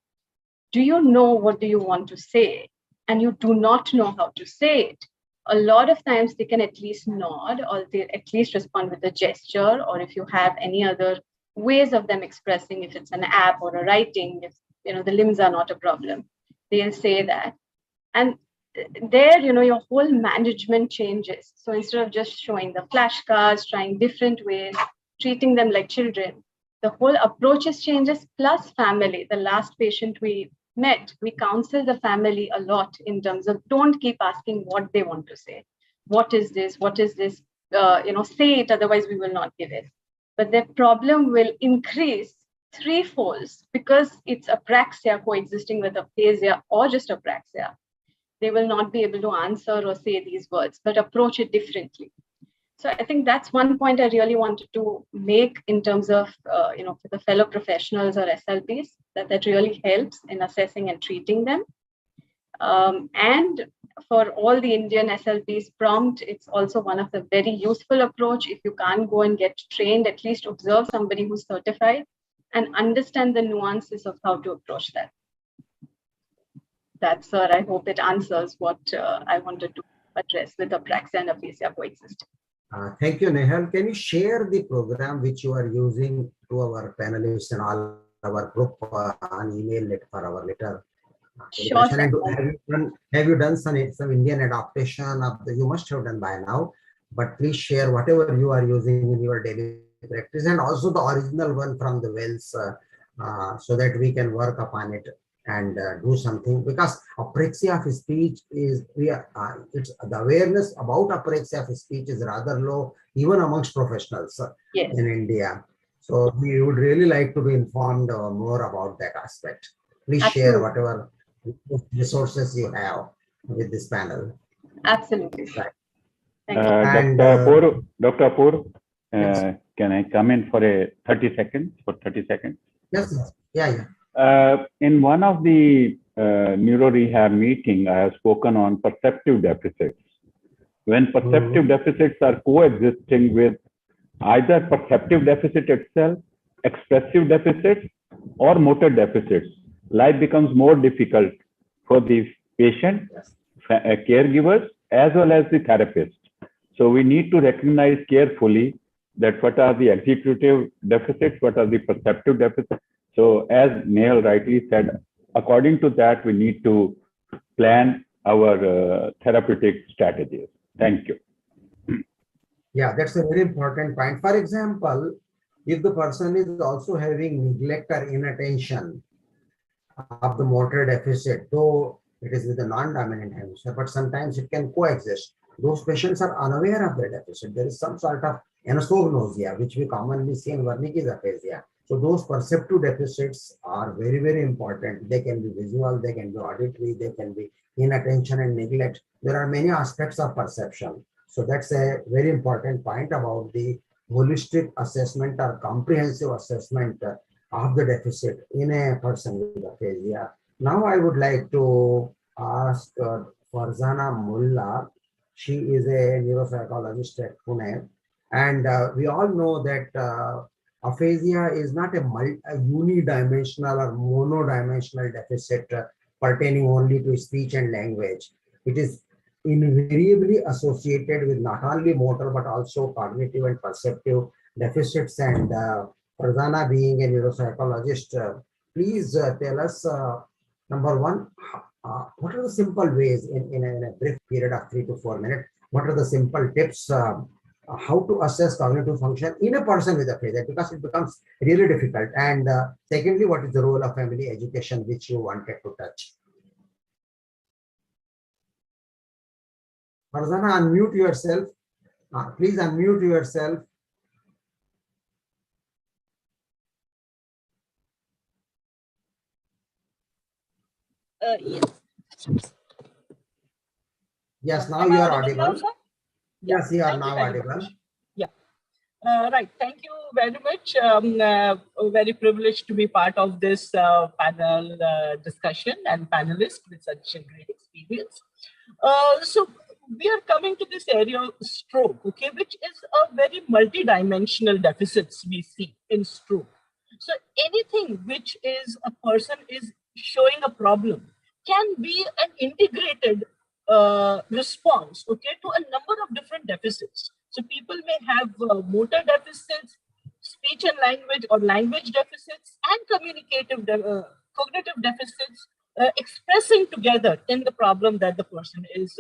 Do you know what do you want to say? And you do not know how to say it. A lot of times they can at least nod or they at least respond with a gesture, or if you have any other ways of them expressing, if it's an app or a writing, if the limbs are not a problem, they'll say that. And there, your whole management changes. So instead of just showing the flashcards, trying different ways, treating them like children, the whole approaches changes, plus family. The last patient we met, we counsel the family a lot in terms of don't keep asking what they want to say. What is this? What is this? Say it, otherwise we will not give it. But their problem will increase threefold because it's apraxia coexisting with aphasia or just apraxia. They will not be able to answer or say these words, but approach it differently. So I think that's one point I really wanted to make in terms of, for the fellow professionals or SLPs, that really helps in assessing and treating them. And for all the Indian SLPs, prompt, it's also one of the very useful approach. If you can't go and get trained, at least observe somebody who's certified and understand the nuances of how to approach that. That's, sir, I hope it answers what I wanted to address with apraxia and aphasia coexisting. Thank you, Nehal. Can you share the program which you are using to our panelists and all our group on email for our letter? Sure. Have you done some Indian adaptation of the, you must have done by now, but please share whatever you are using in your daily practice and also the original one from the Wells so that we can work upon it and do something, because apraxia of speech is, it's the awareness about apraxia of speech is rather low even amongst professionals in India. So we would really like to be informed more about that aspect. Please share whatever resources you have with this panel. Absolutely. Right. Dr. Apur, yes. Can I come in for 30 seconds? Yes. Yeah. In one of the neuro rehab meeting, I have spoken on perceptive deficits. When perceptive deficits are coexisting with either perceptive deficit itself, expressive deficits, or motor deficits, life becomes more difficult for the patient, caregivers, as well as the therapist. So we need to recognize carefully that what are the executive deficits, what are the perceptive deficits. So as Nehal rightly said, according to that, we need to plan our therapeutic strategies. Thank you. Yeah, that's a very important point. For example, if the person is also having neglect or inattention of the motor deficit, though it is with a non-dominant hemisphere, but sometimes it can coexist. Those patients are unaware of the deficit. There is some sort of anosognosia, which we commonly see in Wernicke's aphasia. So those perceptive deficits are very, very important. They can be visual, they can be auditory, they can be inattention and neglect. There are many aspects of perception. So that's a very important point about the holistic assessment or comprehensive assessment of the deficit in a person with aphasia. Now I would like to ask Farzana Mullah. She is a neuropsychologist at Pune. And we all know that aphasia is not a unidimensional or monodimensional deficit pertaining only to speech and language. It is invariably associated with not only motor but also cognitive and perceptive deficits. And Farzana, being a neuropsychologist, please tell us, number one, what are the simple ways in a brief period of 3 to 4 minutes? What are the simple tips how to assess cognitive function in a person with aphasia, because it becomes really difficult? And secondly, what is the role of family education, which you wanted to touch? Farzana, unmute yourself. Please unmute yourself. Yes. Yes, now you are audible. Yeah. Yes, you are now audible. Yeah. Right. Thank you very much. Very privileged to be part of this panel discussion and panelist with such a great experience. So we are coming to this area of stroke, okay, which is a very multidimensional deficits we see in stroke. So anything which is a person is showing a problem can be an integrated response, okay, to a number of different deficits. So people may have motor deficits, speech and language or language deficits and cognitive deficits expressing together in the problem that the person is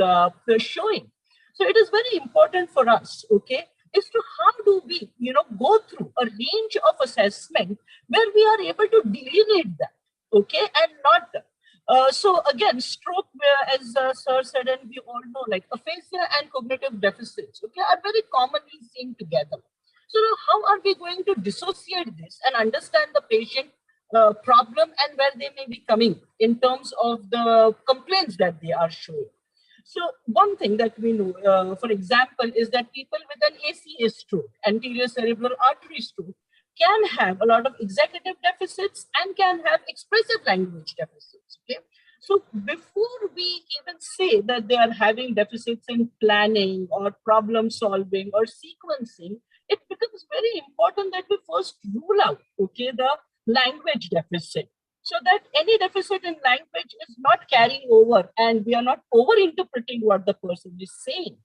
showing. So it is very important for us, okay, is to how do we, go through a range of assessment where we are able to delineate that, okay, and not. So again, stroke, as Sir said, and we all know, like aphasia and cognitive deficits, okay, are very commonly seen together. So now how are we going to dissociate this and understand the patient problem and where they may be coming in terms of the complaints that they are showing? So one thing that we know, for example, is that people with an ACA stroke, anterior cerebral artery stroke, can have a lot of executive deficits and can have expressive language deficits. Okay, so before we even say that they are having deficits in planning or problem solving or sequencing, it becomes very important that we first rule out, okay, the language deficit, so that any deficit in language is not carrying over and we are not over-interpreting what the person is saying.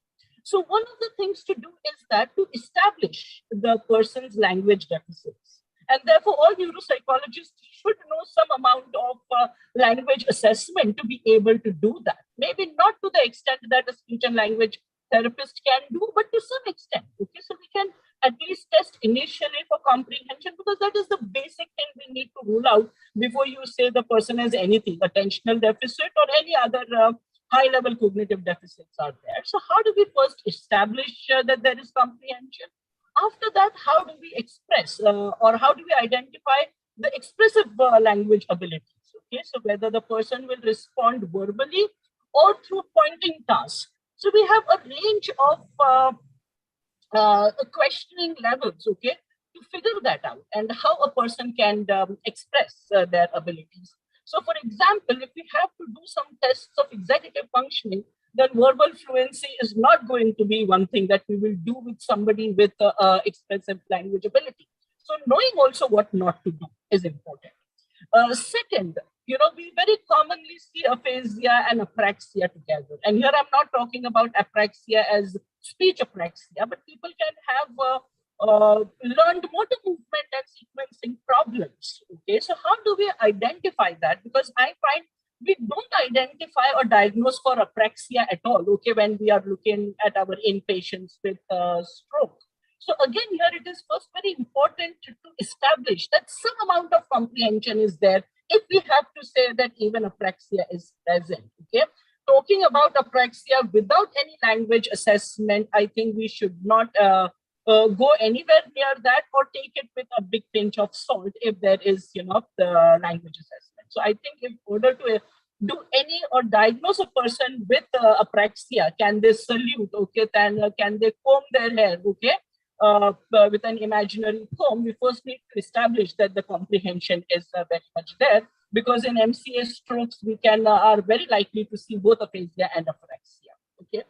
So one of the things to do is that to establish the person's language deficits. And therefore, all neuropsychologists should know some amount of language assessment to be able to do that. Maybe not to the extent that a speech and language therapist can do, but to some extent. Okay, so we can at least test initially for comprehension, because that is the basic thing we need to rule out before you say the person has anything, attentional deficit or any other high-level cognitive deficits are there. So how do we first establish that there is comprehension? After that, how do we express or how do we identify the expressive language abilities? Okay, so whether the person will respond verbally or through pointing tasks. So we have a range of questioning levels, okay, to figure that out and how a person can express their abilities. So for example, if we have to do some tests of executive functioning, then verbal fluency is not going to be one thing that we will do with somebody with expressive language ability. So knowing also what not to do is important. Second, we very commonly see aphasia and apraxia together. And here I'm not talking about apraxia as speech apraxia, but people can have learned motor movement and sequencing problems. Okay, so how do we identify that? Because I find we don't identify or diagnose for apraxia at all, okay, when we are looking at our inpatients with stroke. So again, here it is first very important to establish that some amount of comprehension is there if we have to say that even apraxia is present, okay? Talking about apraxia without any language assessment, I think we should not go anywhere near that or take it with a big pinch of salt if there is, the language assessment. So I think in order to do any or diagnose a person with apraxia, can they salute, okay, then can they comb their hair, okay, with an imaginary comb, we first need to establish that the comprehension is very much there, because in MCA strokes, we are very likely to see both aphasia and apraxia, okay.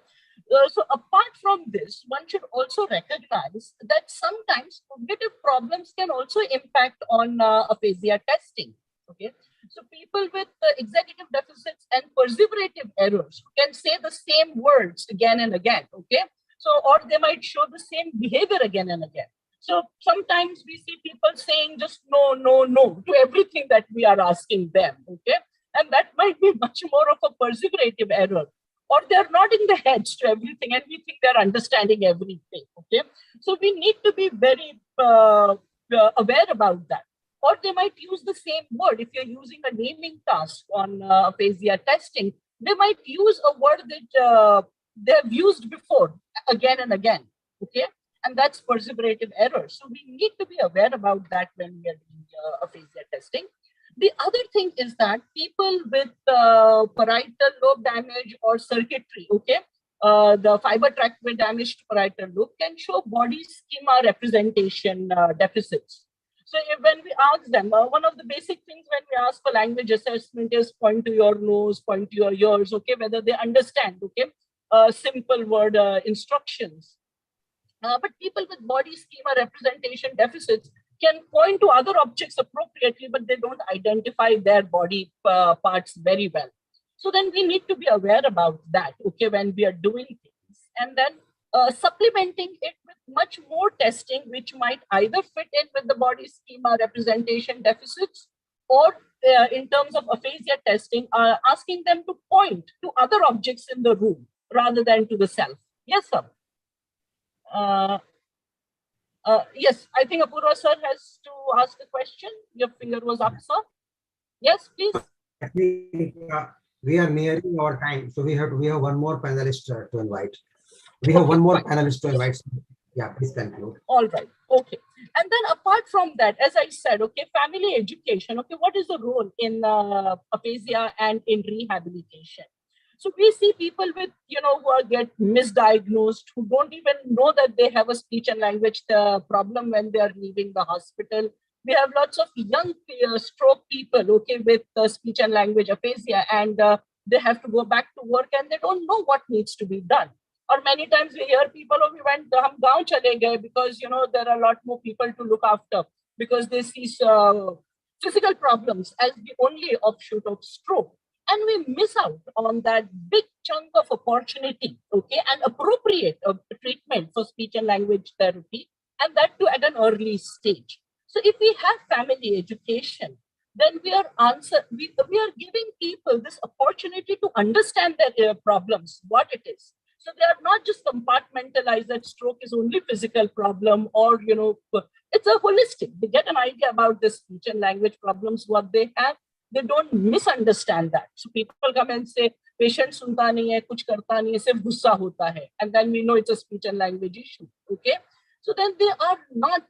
So apart from this, one should also recognize that sometimes cognitive problems can also impact on aphasia testing. Okay, so people with executive deficits and perseverative errors can say the same words again and again. Okay, so or they might show the same behavior again and again. So sometimes we see people saying just no, no, no to everything that we are asking them. Okay, and that might be much more of a perseverative error. Or they're nodding their heads to everything and we think they're understanding everything, okay? So we need to be very aware about that. Or they might use the same word. If you're using a naming task on aphasia testing, they might use a word that they've used before again and again, okay? And that's perseverative error. So we need to be aware about that when we are doing aphasia testing. The other thing is that people with parietal lobe damage or circuitry, okay, the fiber trackway damage to parietal lobe can show body schema representation deficits. So when we ask them, one of the basic things when we ask for language assessment is point to your nose, point to your ears, okay, whether they understand, okay, simple word instructions. But people with body schema representation deficits can point to other objects appropriately, but they don't identify their body parts very well. So then we need to be aware about that, okay, when we are doing things. And then supplementing it with much more testing, which might either fit in with the body schema representation deficits, or in terms of aphasia testing, asking them to point to other objects in the room rather than to the self. Yes, sir. Yes, I think Apurva sir has to ask a question. Your finger was up, sir. Yes, please. I think we are nearing our time, so we have one more panelist to invite. We have one more panelist to invite. Yeah, please conclude. All right. Okay. And then apart from that, as I said, okay, family education. Okay, what is the role in aphasia and in rehabilitation? So we see people with, who get misdiagnosed, who don't even know that they have a speech and language problem when they are leaving the hospital. We have lots of young stroke people, okay, with speech and language aphasia, and they have to go back to work and they don't know what needs to be done. Or many times we hear people, oh, we went hum gaon chale gaye because, there are a lot more people to look after because they see physical problems as the only offshoot of stroke. And we miss out on that big chunk of opportunity, okay, and appropriate treatment for speech and language therapy, and that too at an early stage. So if we have family education, then we are giving people this opportunity to understand their problems, what it is. So they are not just compartmentalized that stroke is only physical problem, or, it's a holistic. They get an idea about the speech and language problems, what they have. They don't misunderstand that. So people come and say, patient sunta nahi hai, kuch karta nahi hai, sirf gussa hota hai. And then we know it's a speech and language issue, okay? So then they are not,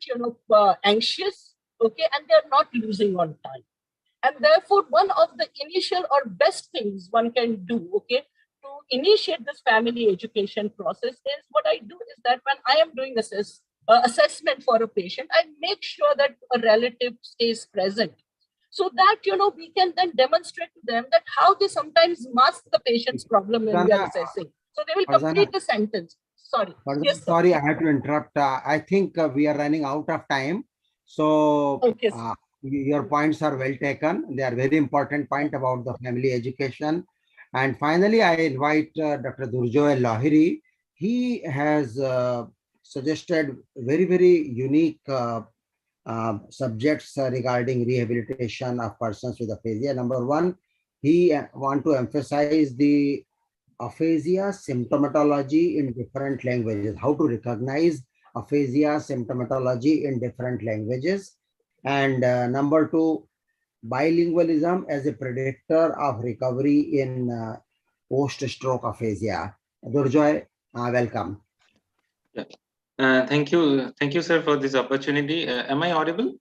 anxious, okay? And they're not losing on time. And therefore, one of the initial or best things one can do, okay, to initiate this family education process is what I do is that when I am doing assessment for a patient, I make sure that a relative stays present so that, we can then demonstrate to them that how they sometimes mask the patient's problem when we are assessing. So they will complete the sentence. Sorry. Yes, sorry, I have to interrupt. I think we are running out of time. So okay, your points are well taken. They are very important point about the family education. And finally, I invite Dr. Durjoy Lahiri. He has suggested very, very unique subjects regarding rehabilitation of persons with aphasia. Number one, he want to emphasize the aphasia symptomatology in different languages, how to recognize aphasia symptomatology in different languages. And number two, bilingualism as a predictor of recovery in post-stroke aphasia. Durjoy, welcome. Thank you, sir, for this opportunity. Am I audible?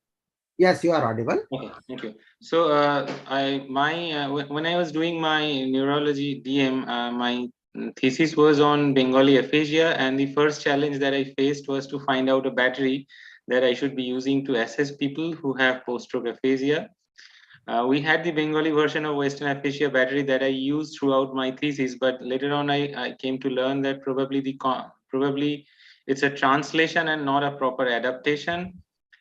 Yes, you are audible. Okay, thank you. So, when I was doing my neurology DM, my thesis was on Bengali aphasia, and the first challenge that I faced was to find out a battery that I should be using to assess people who have post-stroke aphasia. We had the Bengali version of Western aphasia battery that I used throughout my thesis, but later on I came to learn that probably it's a translation and not a proper adaptation.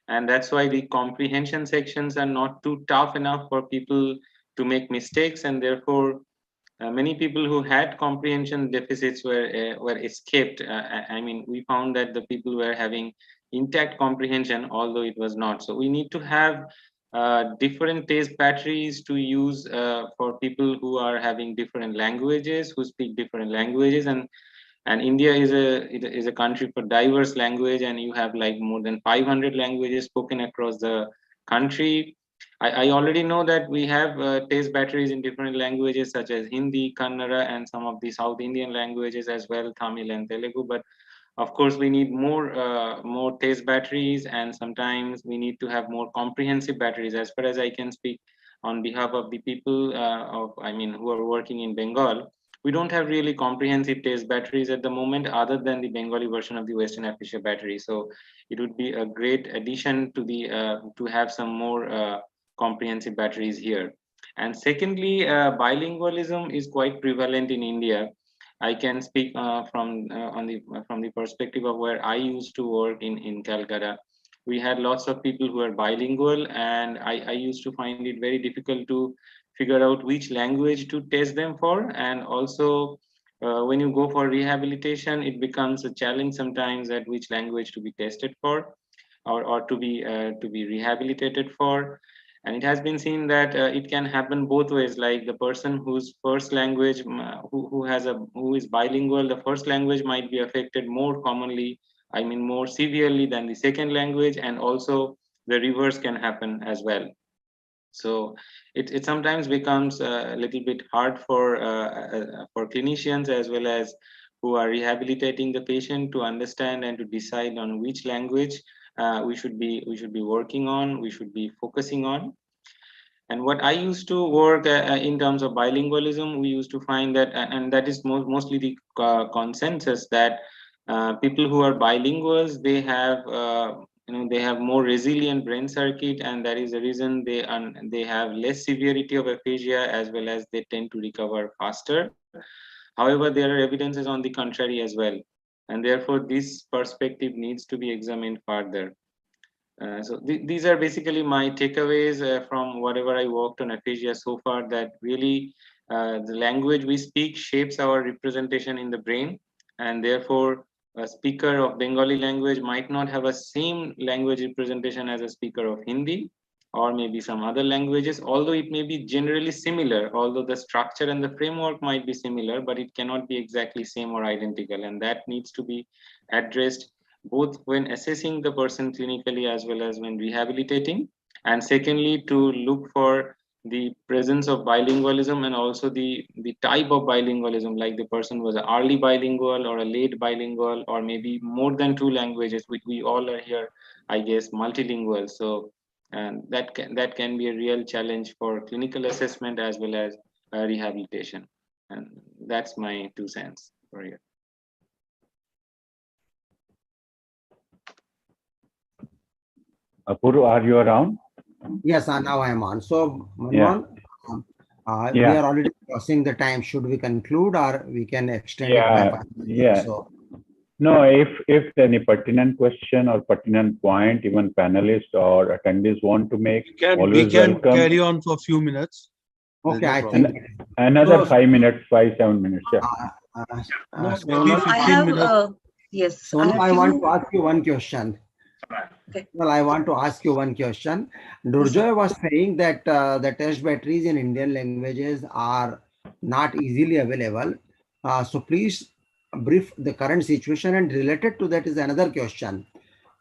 And that's why the comprehension sections are not too tough enough for people to make mistakes. And therefore, many people who had comprehension deficits were escaped. I mean, we found that the people were having intact comprehension, although it was not. So we need to have different test batteries to use for people who are having different languages, who speak different languages. And India is a country for diverse language, and you have like more than 500 languages spoken across the country. I already know that we have test batteries in different languages such as Hindi, Kannada, and some of the South Indian languages as well, Tamil and Telugu. But of course, we need more test batteries, and sometimes we need to have more comprehensive batteries. As far as I can speak on behalf of the people who are working in Bengal, we don't have really comprehensive test batteries at the moment, other than the Bengali version of the Western aphasia battery. So it would be a great addition to the to have some more comprehensive batteries here. And secondly, bilingualism is quite prevalent in India. I can speak from the perspective of where I used to work in Calcutta. We had lots of people who are bilingual, and I used to find it very difficult to figure out which language to test them for, and also when you go for rehabilitation, it becomes a challenge sometimes at which language to be tested for, or to be rehabilitated for. And it has been seen that it can happen both ways. Like the person whose first language, who is bilingual, the first language might be affected more commonly, I mean more severely than the second language, and also the reverse can happen as well. So it sometimes becomes a little bit hard for clinicians as well as who are rehabilitating the patient to understand and to decide on which language we should be working on, we should be focusing on. And what I used to work in terms of bilingualism, we used to find that, and that is mostly the consensus, that people who are bilinguals, they have they have more resilient brain circuit, and that is the reason they have less severity of aphasia, as well as they tend to recover faster. However, there are evidences on the contrary as well, and therefore this perspective needs to be examined further. So these are basically my takeaways from whatever I worked on aphasia so far, that really the language we speak shapes our representation in the brain, and therefore a speaker of Bengali language might not have a same language representation as a speaker of Hindi or maybe some other languages, although it may be generally similar, although the structure and the framework might be similar, but it cannot be exactly same or identical, and that needs to be addressed both when assessing the person clinically as well as when rehabilitating. And secondly, to look for the presence of bilingualism, and also the type of bilingualism, like the person was an early bilingual or a late bilingual, or maybe more than two languages. We all are here, I guess, multilingual. So and that can be a real challenge for clinical assessment as well as rehabilitation. And that's my 2 cents for you. Apuru, are you around? Yes, now I am on. So, Yeah. we are already crossing the time. Should we conclude, or we can extend it by 5 minutes? Yeah. So, no, if any pertinent question or pertinent point, even panelists or attendees want to make, we can carry on for a few minutes. Okay, no I problem. think another 5 minutes, 5-7 minutes. Yeah. No, so maybe now, 15 minutes. Yes. So now I want to ask you one question. Okay. Well, I want to ask you one question. Durjoy was saying that the test batteries in Indian languages are not easily available. So please brief the current situation, and related to that is another question.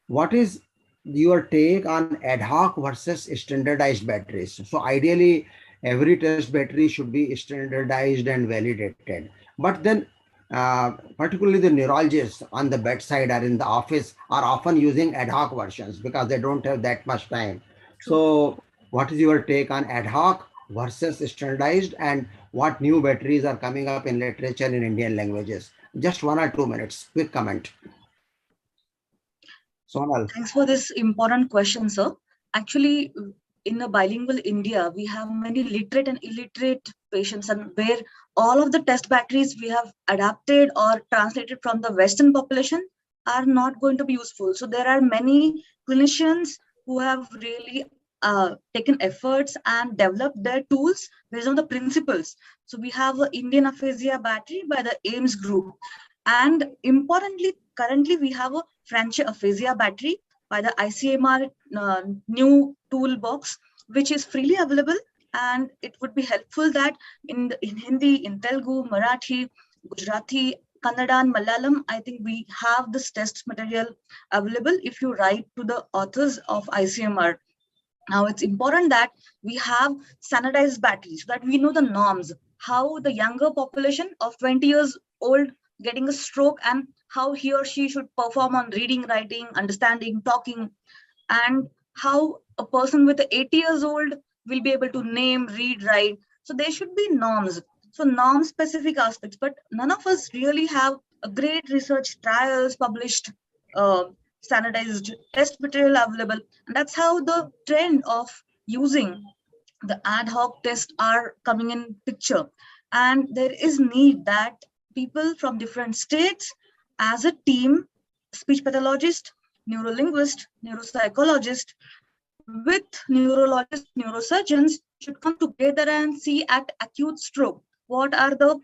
What is your take on ad hoc versus standardized batteries? So ideally, every test battery should be standardized and validated. But then particularly the neurologists on the bedside or in the office are often using ad hoc versions because they don't have that much time. So what is your take on ad hoc versus standardized, and what new batteries are coming up in literature in Indian languages? Just 1 or 2 minutes, quick comment. Sonal. Thanks for this important question, sir. Actually, in a bilingual India, we have many literate and illiterate patients, and where all of the test batteries we have adapted or translated from the Western population are not going to be useful. So there are many clinicians who have really taken efforts and developed their tools based on the principles. So we have an Indian Aphasia battery by the AIMS group. And importantly, currently we have a French aphasia battery by the ICMR new toolbox, which is freely available, and it would be helpful that in Hindi, in Telugu, Marathi, Gujarati, Kannada, and Malayalam, I think we have this test material available if you write to the authors of ICMR. Now, it's important that we have standardized batteries so that we know the norms, how the younger population of 20 years old getting a stroke and how he or she should perform on reading, writing, understanding, talking, and how a person with 80 years old will be able to name, read, write. So there should be norms. So norm specific aspects, but none of us really have a great research trials published, standardized test material available. And that's how the trend of using the ad hoc tests are coming in picture. And there is need that people from different states as a team, speech pathologist, neurolinguist, neuropsychologist, with neurologists, neurosurgeons should come together and see at acute stroke what are the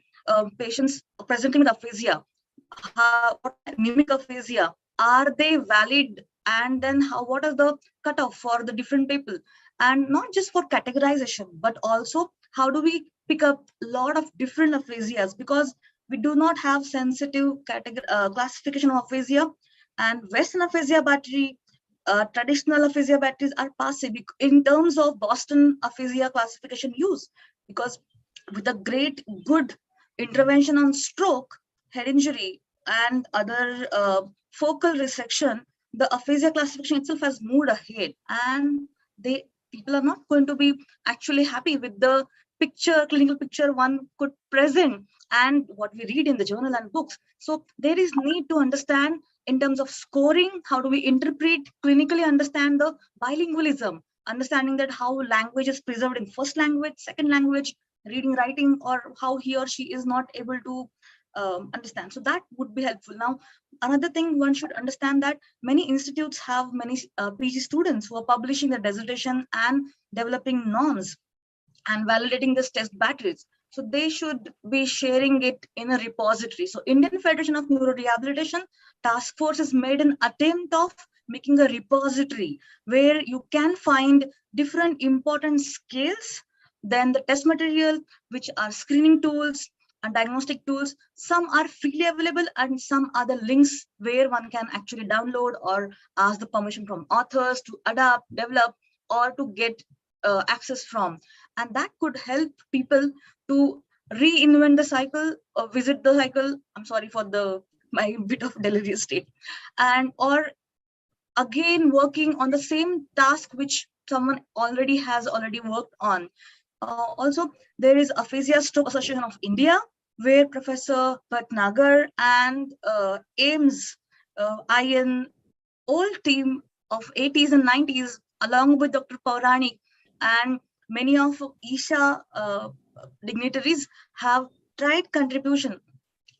patients presenting with aphasia, what mimic aphasia, are they valid? And then what are the cutoff for the different people? And not just for categorization, but also how do we pick up a lot of different aphasias, because we do not have sensitive classification of aphasia. And Western aphasia battery, traditional aphasia batteries are passive in terms of Boston aphasia classification use, because with a good intervention on stroke, head injury, and other focal resection, the aphasia classification itself has moved ahead, and people are not going to be actually happy with the clinical picture one could present and what we read in the journal and books. So there is need to understand in terms of scoring, how do we interpret, clinically understand the bilingualism, understanding that how language is preserved in first language, second language, reading, writing, or how he or she is not able to understand. So that would be helpful. Now, another thing one should understand that many institutes have many PG students who are publishing their dissertation and developing norms and validating this test batteries. So they should be sharing it in a repository. So Indian Federation of Neurorehabilitation Task Force has made an attempt of making a repository where you can find different important scales, then the test material, which are screening tools and diagnostic tools. Some are freely available and some are the links where one can actually download or ask the permission from authors to adapt, develop, or to get access from. And that could help people to reinvent the cycle or visit the cycle. I'm sorry for my bit of delirious state. And or again, working on the same task which someone has already worked on. Also, there is Aphasia Stroke Association of India, where Professor Bhatnagar and AIMS, IAN, old team of 80s and 90s, along with Dr. Paurani and many of ISHA dignitaries have tried contributing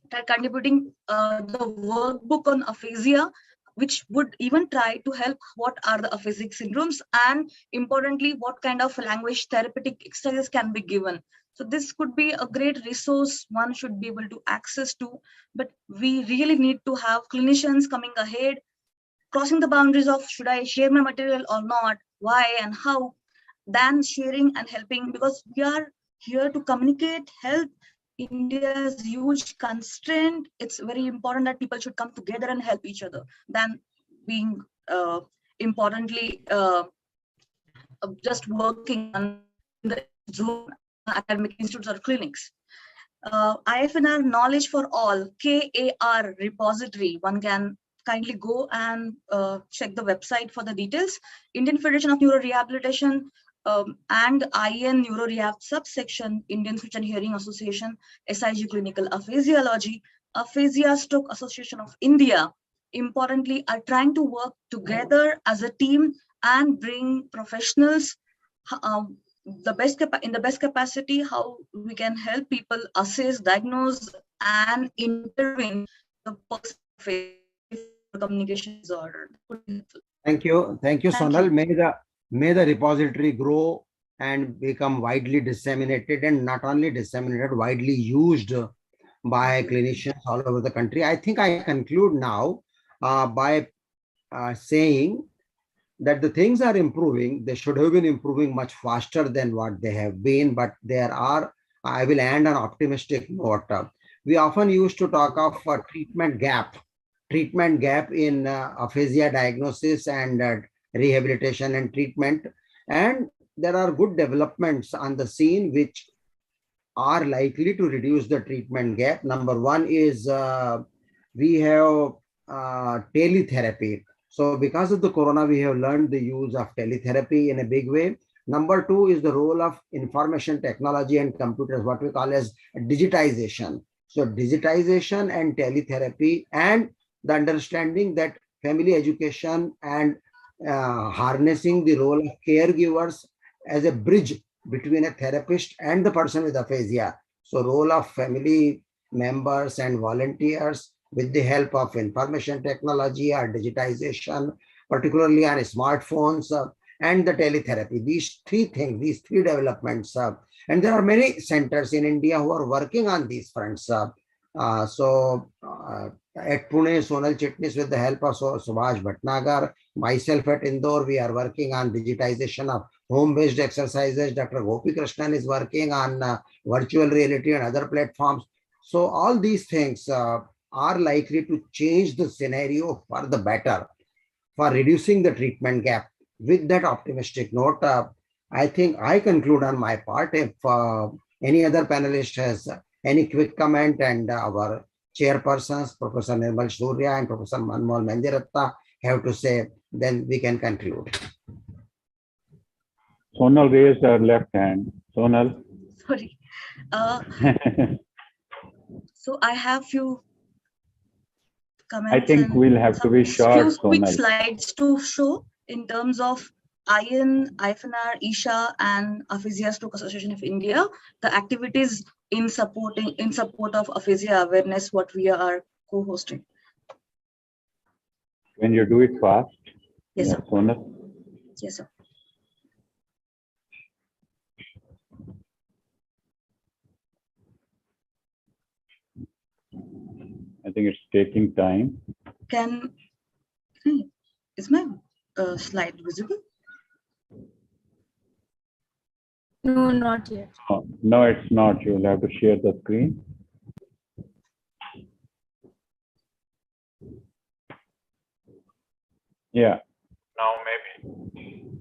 the workbook on aphasia, which would even try to help what are the aphasic syndromes, and importantly, what kind of language therapeutic exercises can be given. So this could be a great resource one should be able to access to, but we really need to have clinicians coming ahead, crossing the boundaries of should I share my material or not, why and how, than sharing and helping, because we are here to communicate, help. India's huge constraint. It's very important that people should come together and help each other than being importantly just working on the Zoom academic institutes or clinics. IFNR Knowledge for All, KAR repository, one can kindly go and check the website for the details. Indian Federation of Neurorehabilitation and IAN Neurorehab subsection, Indian Speech and Hearing Association, SIG Clinical Aphasiology, Aphasia Stroke Association of India, importantly, are trying to work together as a team and bring professionals in the best capacity, how we can help people assess, diagnose, and intervene the person communication disorder. Thank you, Sonal. May the repository grow and become widely disseminated, and not only disseminated, widely used by clinicians all over the country. I think I conclude now by saying that the things are improving. They should have been improving much faster than what they have been, but I will end on optimistic note. We often used to talk of a treatment gap in aphasia diagnosis and rehabilitation and treatment. And there are good developments on the scene which are likely to reduce the treatment gap. Number one is we have teletherapy. So because of the corona, we have learned the use of teletherapy in a big way. Number two is the role of information technology and computers, what we call as digitization. So digitization and teletherapy, and the understanding that family education and harnessing the role of caregivers as a bridge between a therapist and the person with aphasia. So role of family members and volunteers with the help of information technology or digitization, particularly on smartphones, and the teletherapy. These three things, these three developments, and there are many centers in India who are working on these fronts. At Pune, Sonal Chitnis, with the help of Subhash Bhatnagar, myself at Indore, we are working on digitization of home-based exercises. Dr. Gopi Krishnan is working on virtual reality and other platforms. So all these things are likely to change the scenario for the better, for reducing the treatment gap. With that optimistic note, I think I conclude on my part. If any other panelist has any quick comment, and our chairpersons, Professor Nirmal Surya and Professor Manmohan Mandiratta, have to say, then we can conclude. Sonal raised her left hand. Sonal. Sorry. So I have few comments. I think we'll have to be short, few quick Sonal. slides to show in terms of IAN-IFNR-ISHA and Aphasia Stroke Association of India, the activities in support of aphasia awareness, what we are co-hosting. When you do it fast. Yes, sir. Sonal. Yes, sir. I think it's taking time. Is my slide visible? No, not yet. Oh, no, it's not. You'll have to share the screen. Yeah. Now maybe.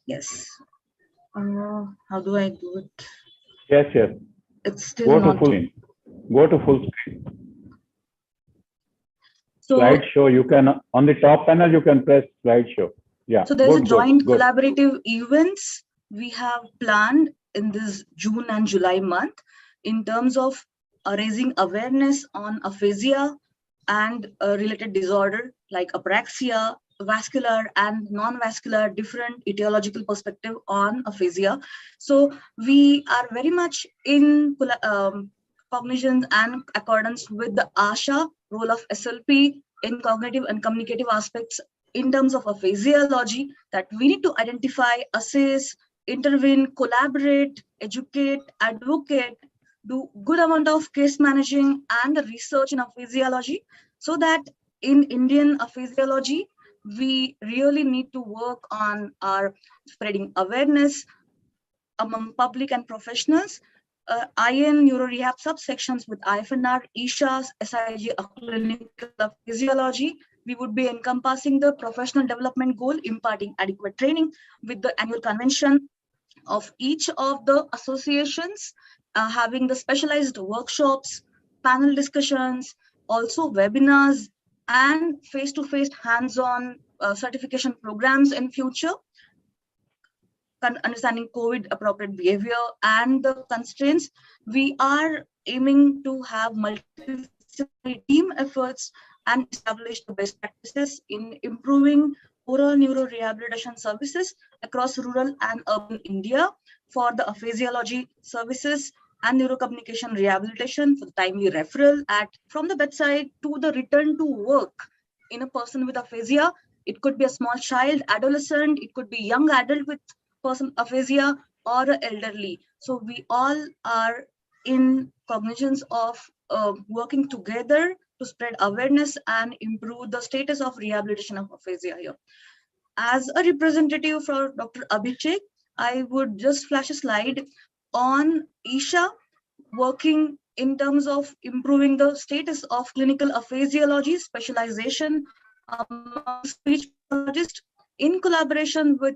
Yes. How do I do it? Yes, yes. It's still Go not. to full screen. Go to full screen. So, slideshow, you can, on the top panel, you can press slideshow. Yeah. So there's good, a joint good. collaborative events we have planned in this June and July month in terms of raising awareness on aphasia and related disorder like apraxia, vascular and non-vascular, different etiological perspective on aphasia. So we are very much in cognition and accordance with the ASHA role of SLP in cognitive and communicative aspects in terms of aphasiology, that we need to identify, assess, intervene, collaborate, educate, advocate, do good amount of case managing and research in aphasiology, so that in Indian aphasiology, we really need to work on our spreading awareness among public and professionals. IAN Neuro Rehab subsections with IFNR-ISHA-ASAI clinical aphasiology, we would be encompassing the professional development goal, imparting adequate training with the annual convention of each of the associations, having the specialized workshops, panel discussions, also webinars, and face-to-face hands-on certification programs in future, understanding COVID appropriate behavior and the constraints. We are aiming to have multidisciplinary team efforts and establish the best practices in improving oral neuro rehabilitation services across rural and urban India for the aphasiology services and neurocommunication rehabilitation for the timely referral from the bedside to the return to work in a person with aphasia. It could be a small child, adolescent, it could be young adult with person aphasia or elderly. So we all are in cognizance of working together to spread awareness and improve the status of rehabilitation of aphasia here. As a representative for Dr. Abhishek, I would just flash a slide on ISHA working in terms of improving the status of clinical aphasiology specialization among speech pathologists in collaboration with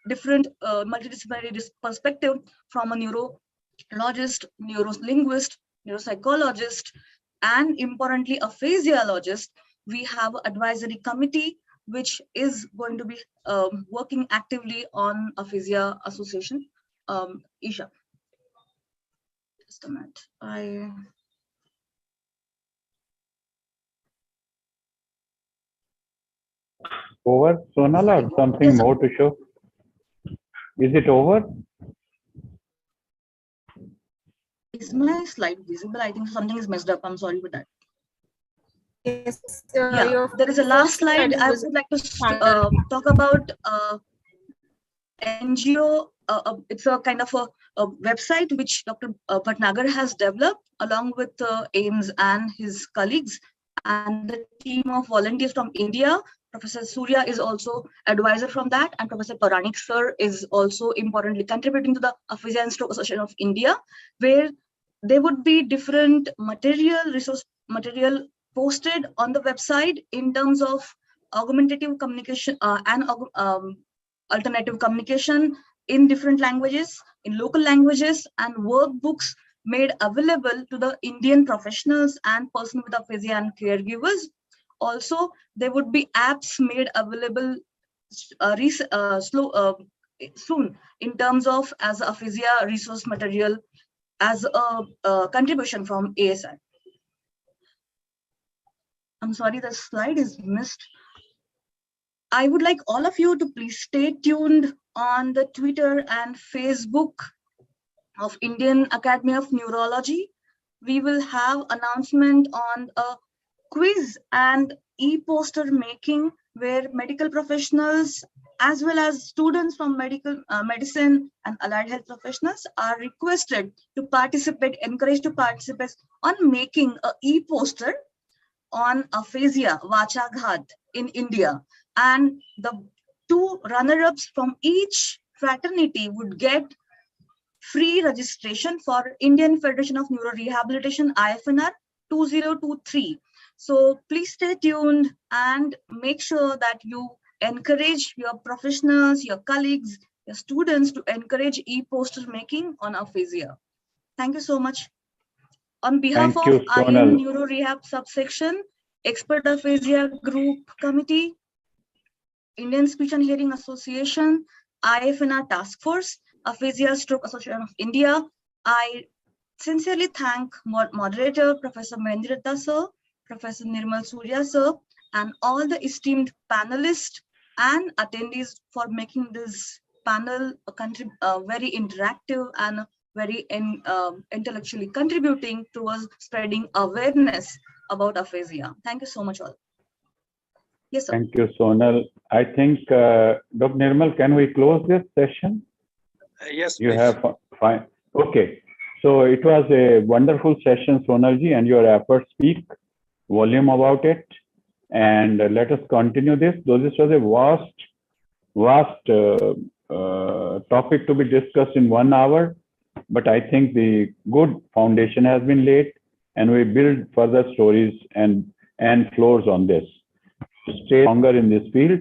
different multidisciplinary perspective from a neurologist, neurolinguist, neuropsychologist, and importantly, a physiologist. We have an advisory committee which is going to be working actively on aphasia association, ISHA. Just a minute. Over, Sonal, or something more to show? Is it over? Is my slide visible? I think something is messed up. I'm sorry for that. Yes, Yeah, there is a last slide. I would like to talk about NGO. It's a kind of a website which Dr. Bhatnagar has developed along with AIMS and his colleagues and the team of volunteers from India. Professor Surya is also advisor from that, and Professor Paranik sir is also importantly contributing to the Aphasia and Stroke Association of India, where there would be different resource material posted on the website in terms of augmentative communication and alternative communication in different languages, in local languages, and workbooks made available to the Indian professionals and persons with aphasia and caregivers. Also, there would be apps made available soon in terms of as aphasia resource material as a contribution from ASI. I'm sorry, the slide is missed. I would like all of you to please stay tuned on the Twitter and Facebook of Indian Academy of Neurology. We will have announcement on a quiz and e-poster making where medical professionals as well as students from medicine and allied health professionals are requested to participate, encouraged to participate on making a e-poster on aphasia, Vachaghat in India. And the 2 runner-ups from each fraternity would get free registration for Indian Federation of Neuro Rehabilitation IFNR 2023. So please stay tuned and make sure that you encourage your professionals, your colleagues, your students to encourage e-poster making on aphasia. Thank you so much. On behalf of IAN Neuro Rehab subsection, Expert Aphasia Group Committee, Indian Speech and Hearing Association, IFNR Task Force, Aphasia Stroke Association of India, I sincerely thank moderator Professor Mahendratta sir, Professor Nirmal Surya sir, and all the esteemed panelists and attendees for making this panel very interactive and very intellectually contributing towards spreading awareness about aphasia. Thank you so much all. Yes, sir. Thank you, Sonal. I think, Dr. Nirmal, can we close this session? Yes, you please. have fine. Okay. So it was a wonderful session, Sonalji, and your efforts speak volume about it. And let us continue this. Though this was a vast topic to be discussed in 1 hour, but I think the good foundation has been laid, and we build further stories and floors on this. Stay longer in this field,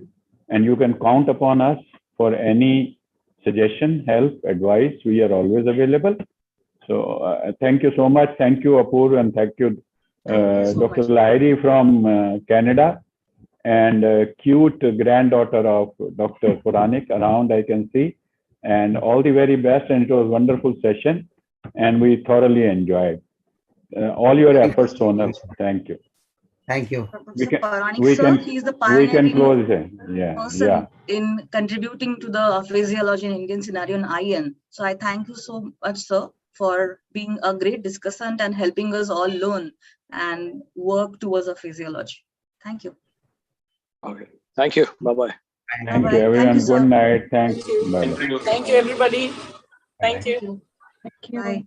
and you can count upon us for any suggestion, help, advice. We are always available. So thank you so much. Thank you, Apur, and thank you, Dr. Lahiri from Canada, and cute granddaughter of Dr. Puranik around, I can see. And all the very best. And it was a wonderful session, and we thoroughly enjoyed all your efforts, Sonal. Thank you. Thank you. He is the pioneering person in contributing to the aphasiology in Indian scenario in IAN. So I thank you so much, sir, for being a great discussant and helping us all learn and work towards aphasiology. Thank you. Okay. Thank you. Bye-bye. Thank you, everyone. Good night. Thanks. Bye-bye. Thank you, everybody. Thank you. Thank you. Bye.